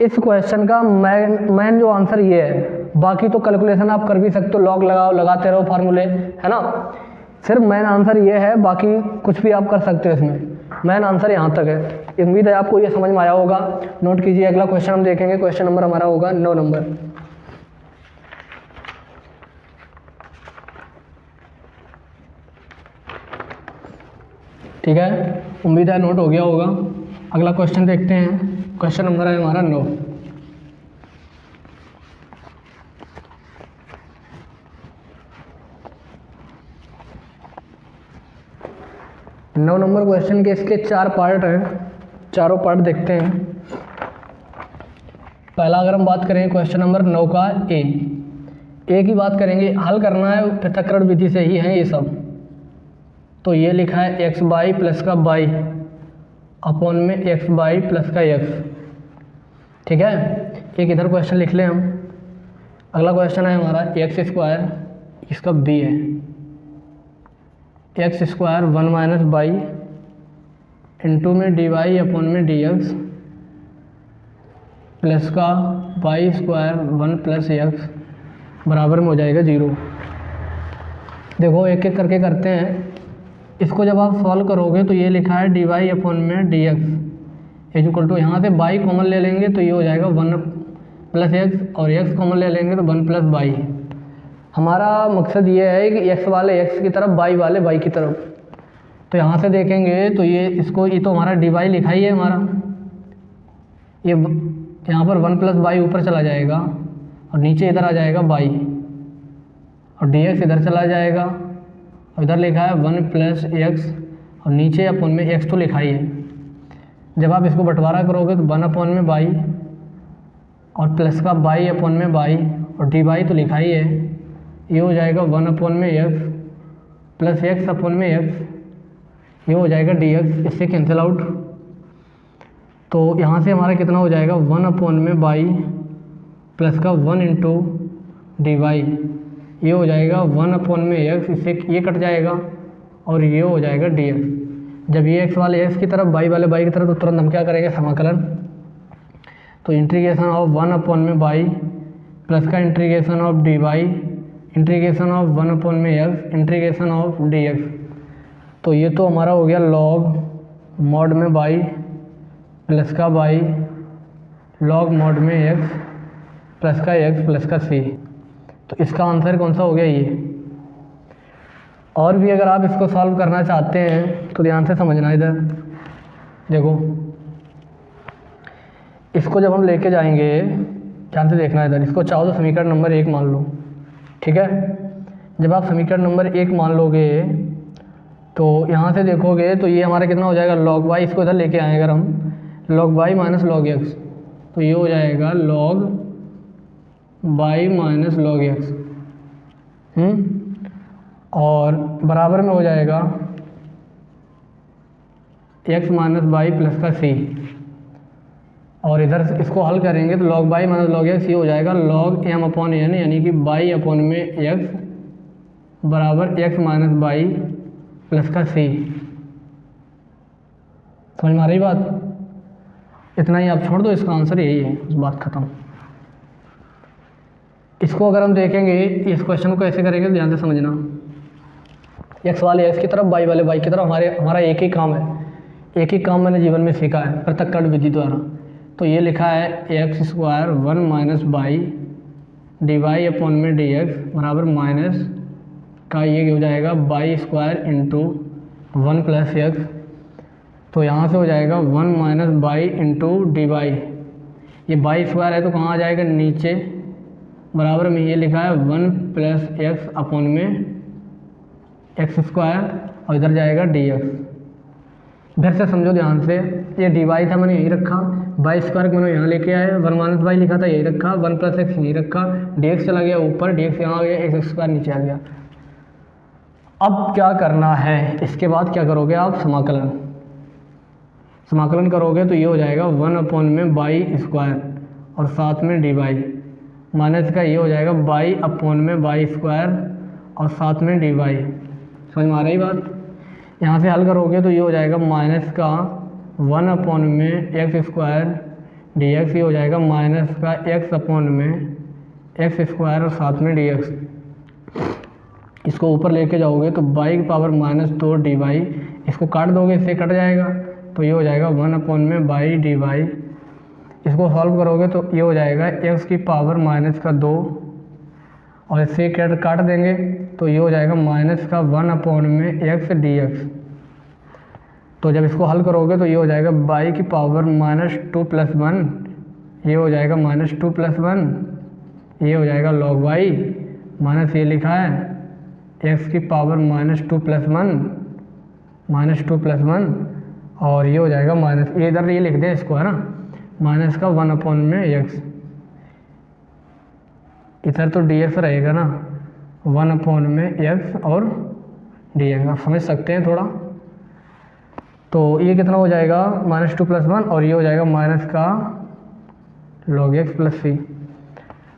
इस क्वेश्चन का मेन जो आंसर ये है, बाकी तो कैलकुलेशन आप कर भी सकते हो, लॉग लगाओ, लगाते रहो फार्मूले, है ना। सिर्फ मेन आंसर ये है, बाकी कुछ भी आप कर सकते हो इसमें। मेन आंसर यहाँ तक है। उम्मीद है आपको ये समझ में आया होगा। नोट कीजिए, अगला क्वेश्चन हम देखेंगे। क्वेश्चन नंबर हमारा होगा 9 नंबर। ठीक है, उम्मीद है नोट हो गया होगा। अगला क्वेश्चन देखते हैं। क्वेश्चन नंबर है हमारा 9। नौ नंबर क्वेश्चन के इसके 4 पार्ट हैं, चारों पार्ट देखते हैं। पहला अगर हम बात करें क्वेश्चन नंबर 9 का ए की बात करेंगे। हल करना है पृथक्करण विधि से ही है ये सब। तो ये लिखा है x बाई प्लस का बाई अपॉन में x बाई प्लस का x। ठीक है, एक इधर क्वेश्चन लिख लें हम। अगला क्वेश्चन है हमारा एक्स स्क्वायर, इसका b है x square 1 minus y into में डी वाई अपॉन में डी एक्स प्लस का वाई स्क्वायर 1 प्लस एक्स बराबर में हो जाएगा 0। देखो एक एक करके करते हैं। इसको जब आप सॉल्व करोगे तो ये लिखा है डी वाई अपॉन में d x is equal to, यहाँ से बाई कॉमन ले लेंगे तो ये हो जाएगा 1 प्लस एक्स, और एक्स कॉमन ले लेंगे तो 1 प्लस बाई। हमारा मकसद ये है कि एक्स वाले एक्स की तरफ, बाई वाले बाई की तरफ। तो यहाँ से देखेंगे तो ये तो हमारा डी वाई लिखा ही है हमारा, ये यहाँ पर 1 प्लस बाई ऊपर चला जाएगा और नीचे इधर आ जाएगा बाई, और डी एक्स इधर चला जाएगा, और इधर लिखा है 1 प्लस एक्स और नीचे अपॉन में एक्स तो लिखा ही है। जब आप इसको बंटवारा करोगे तो 1 अपॉन में बाई और प्लस का बाई अपॉन में बाई और डी बाई तो लिखा ही है, ये हो जाएगा 1 अपॉन में एक्स प्लस एक्स अपॉन में एक्स, ये हो जाएगा डी एक्स। इससे कैंसिल आउट, तो यहाँ से हमारा कितना हो जाएगा 1 अपॉन में बाई प्लस का 1 इंटू डी वाई, ये हो जाएगा 1 अपॉन में एक्स, इससे ये कट जाएगा और ये हो जाएगा डी एक्स। जब ये एक्स वाले एक्स की तरफ, बाई वाले बाई की तरफ, तो तुरंत हम क्या करेंगे, समाकलन। तो इंटीग्रेशन ऑफ 1 अपॉन में बाई प्लस का integration of D Y integration of 1 upon में x integration of D x. तो ये तो हमारा हो गया लॉग मॉड में बाई प्लस का बाई लॉग मॉड में एक्स प्लस का एक्स प्लस का सी। तो इसका आंसर कौन सा हो गया, ये। और भी अगर आप इसको सॉल्व करना चाहते हैं तो ध्यान से समझना। इधर देखो, इसको जब हम लेके जाएंगे, ध्यान से देखना इधर, इसको चाहो तो समीकरण नंबर 1 मान लो। ठीक है, जब आप समीकरण नंबर 1 मान लोगे तो यहाँ से देखोगे तो ये हमारा कितना हो जाएगा, लॉग वाई। इसको इधर लेके आए अगर हम, log y minus log x, तो ये हो जाएगा log y minus log x, और बराबर में हो जाएगा एक्स माइनस बाई प्लस का सी। और इधर इसको हल करेंगे तो log by minus log x, ये हो जाएगा लॉग एम अपॉन एन, यानी कि बाई अपॉन में एक्स बराबर एक्स माइनस बाई प्लस का सी। समझ में आ रही बात? इतना ही आप छोड़ दो, इसका आंसर यही है, उस बात खत्म। इसको अगर हम देखेंगे, इस क्वेश्चन को ऐसे करेंगे तो ध्यान से समझना। एक्स वाले एक्स की तरफ, बाई वाले बाई की तरफ, हमारा एक ही काम है, एक ही काम मैंने जीवन में सीखा है पृथक्करण विधि द्वारा। तो ये लिखा है x square 1 minus y d y upon में डी एक्स बराबर माइनस का ये हो जाएगा y square into 1 plus x. तो यहाँ से हो जाएगा 1 minus y into d y, ये बाई स्क्वायर है तो कहाँ आ जाएगा, नीचे, बराबर में ये लिखा है 1 प्लस एक्स अपॉन में एक्स स्क्वायर, और इधर जाएगा डी एक्स। फिर से समझो ध्यान से, ये डी वाई था मैंने यही रखा, बाई स्क्वायर को मैंने यहाँ लेके आया, 1 माइनस बाई लिखा था यही रखा, 1 प्लस एक्स यही रखा, डी एक्स चला गया ऊपर, डी एक्स यहाँ आ गया, एक्स स्क्वायर नीचे आ गया। अब क्या करना है, इसके बाद क्या करोगे आप, समाकलन करोगे तो ये हो जाएगा 1 अपॉन में बाई स्क्वायर, और साथ में dy माइनस का ये हो जाएगा बाई अपॉन में बाई स्क्वायर और साथ में dy। समझ में आ रही बात? यहाँ से हल करोगे तो ये हो जाएगा माइनस का 1 अपॉन में एक्स स्क्वायर dx, ये हो जाएगा माइनस का x अपॉन में एक्स स्क्वायर और साथ में dx। इसको ऊपर लेके जाओगे तो बाई की पावर माइनस 2 dy, इसको काट दोगे इससे कट जाएगा तो ये हो जाएगा 1 अपॉन में बाई dy। इसको सॉल्व करोगे तो ये हो जाएगा x की पावर माइनस का 2 और इससे काट देंगे तो ये हो जाएगा माइनस का 1 अपॉन में x dx। तो जब इसको हल करोगे तो ये हो जाएगा बाई की पावर माइनस 2 प्लस 1, ये हो जाएगा माइनस 2 प्लस 1, ये हो जाएगा log y माइनस ये लिखा है x की पावर माइनस 2 प्लस 1 और ये हो जाएगा माइनस, ये इधर ये लिख दें इसको, है ना, माइनस का 1 अपॉन में x, इधर तो dx रहेगा ना, 1 अपॉन में x और dx। आप समझ सकते हैं थोड़ा। तो ये कितना हो जाएगा माइनस 2 प्लस 1 और ये हो जाएगा माइनस का log x प्लस c।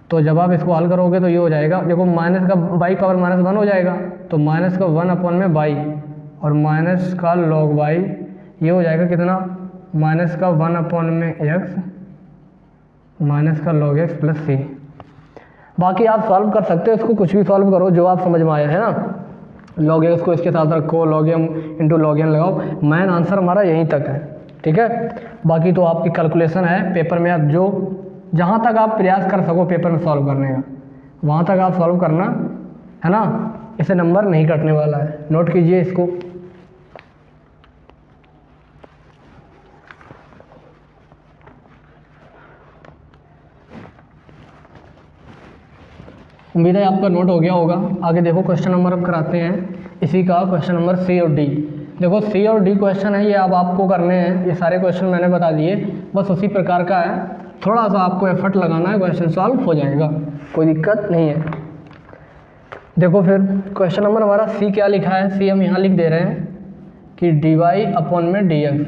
तो जब आप इसको हल करोगे तो ये हो जाएगा, देखो माइनस का बाई पावर माइनस 1 हो जाएगा तो माइनस का 1 अपॉन में बाई और माइनस का log y, ये हो जाएगा कितना, माइनस का 1 अपॉन में x माइनस का log x प्लस c। बाकी आप सॉल्व कर सकते हो, इसको कुछ भी सॉल्व करो जो आप समझ में आया, है ना। log x को इसके साथ रखो, log m into log n लगाओ, मेन आंसर हमारा यहीं तक है, ठीक है। बाकी तो आपकी कैलकुलेशन है पेपर में, आप जो जहाँ तक आप प्रयास कर सको पेपर में सॉल्व करने का वहाँ तक आप सॉल्व करना, है ना। इसे नंबर नहीं कटने वाला है, नोट कीजिए इसको। उम्मीद है आपका नोट हो गया होगा। आगे देखो क्वेश्चन नंबर अब कराते हैं इसी का, क्वेश्चन नंबर सी और डी। देखो सी और डी क्वेश्चन है, ये अब आपको करने हैं, ये सारे क्वेश्चन मैंने बता दिए, बस उसी प्रकार का है, थोड़ा सा आपको एफर्ट लगाना है, क्वेश्चन सॉल्व हो जाएगा, कोई दिक्कत नहीं है। देखो फिर क्वेश्चन नंबर हमारा सी क्या लिखा है, सी हम यहाँ लिख दे रहे हैं कि dy अपॉन में dx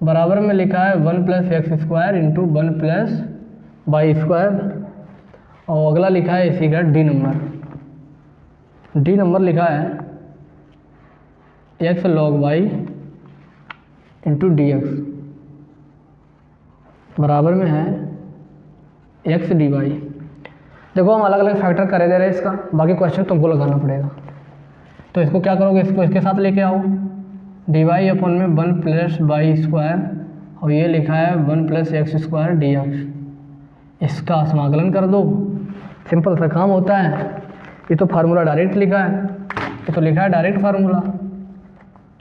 बराबर में लिखा है 1 plus x square into 1 plus y square, और अगला लिखा है इसी का डी नंबर लिखा है x log y into dx बराबर में है x dy। देखो हम अलग अलग फैक्टर करे दे रहे हैं इसका, बाकी क्वेश्चन तुमको लगाना पड़ेगा। तो इसको क्या करोगे, इसको इसके साथ लेके आओ, dy अपॉन में 1 प्लस वाई स्क्वायर और ये लिखा है 1 प्लस एक्स स्क्वायर dx, इसका समाकलन कर दो, सिंपल सा काम होता है। ये तो फार्मूला डायरेक्ट लिखा है, ये तो लिखा है direct formula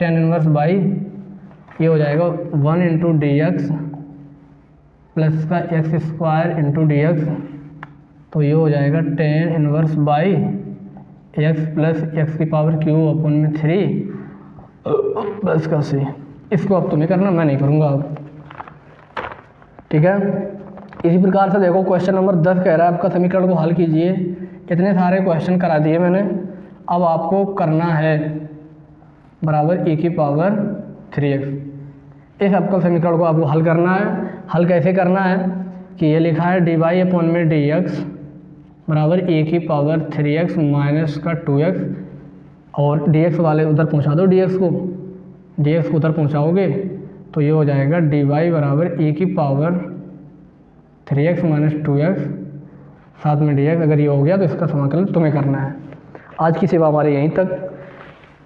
tan inverse by, ये हो जाएगा 1 इंटू dx प्लस का एक्स स्क्वायर इंटू dx, तो ये हो जाएगा tan inverse by x plus x की पावर क्यू अपॉन में 3 प्लस का c। इसको अब तुम्हें करना, मैं नहीं करूँगा अब, ठीक है। इसी प्रकार से देखो क्वेश्चन नंबर 10 कह रहा है आपका समीकरण को हल कीजिए। इतने सारे क्वेश्चन करा दिए मैंने, अब आपको करना है बराबर e की पावर 3x। इस आपका समीकरण को आपको हल करना है। हल कैसे करना है कि ये लिखा है dy अपॉन में dx बराबर e की पावर 3x माइनस का 2x, और dx वाले उधर पहुंचा दो, dx को उधर पहुंचाओगे तो ये हो जाएगा dy बराबर e की पावर 3x माइनस 2x साथ में dx। अगर ये हो गया तो इसका समाकलन तुम्हें करना है। आज की सेवा हमारे यहीं तक।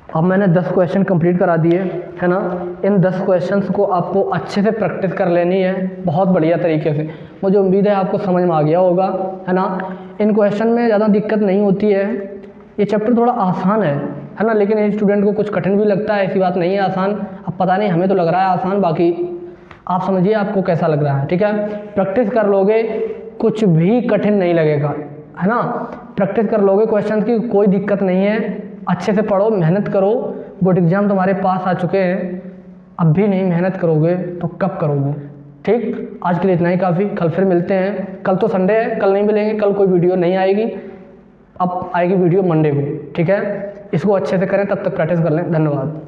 अब मैंने 10 क्वेश्चन कंप्लीट करा दिए, है ना। इन 10 क्वेश्चंस को आपको अच्छे से प्रैक्टिस कर लेनी है, बहुत बढ़िया तरीके से। मुझे उम्मीद है आपको समझ में आ गया होगा, है ना। इन क्वेश्चन में ज़्यादा दिक्कत नहीं होती है, ये चैप्टर थोड़ा आसान है ना, लेकिन एक स्टूडेंट को कुछ कठिन भी लगता है, ऐसी बात नहीं है आसान। अब पता नहीं, हमें तो लग रहा है आसान, बाकी आप समझिए आपको कैसा लग रहा है, ठीक है। प्रैक्टिस कर लोगे कुछ भी कठिन नहीं लगेगा, है ना। प्रैक्टिस कर लोगे क्वेश्चन की, कोई दिक्कत नहीं है। अच्छे से पढ़ो, मेहनत करो, बोर्ड एग्जाम तुम्हारे पास आ चुके हैं, अब भी नहीं मेहनत करोगे तो कब करोगे। ठीक, आज के लिए इतना ही काफ़ी, कल फिर मिलते हैं। कल तो संडे है, कल नहीं मिलेंगे, कल कोई वीडियो नहीं आएगी, अब आएगी वीडियो मंडे को, ठीक है। इसको अच्छे से करें, तब तक प्रैक्टिस कर लें। धन्यवाद।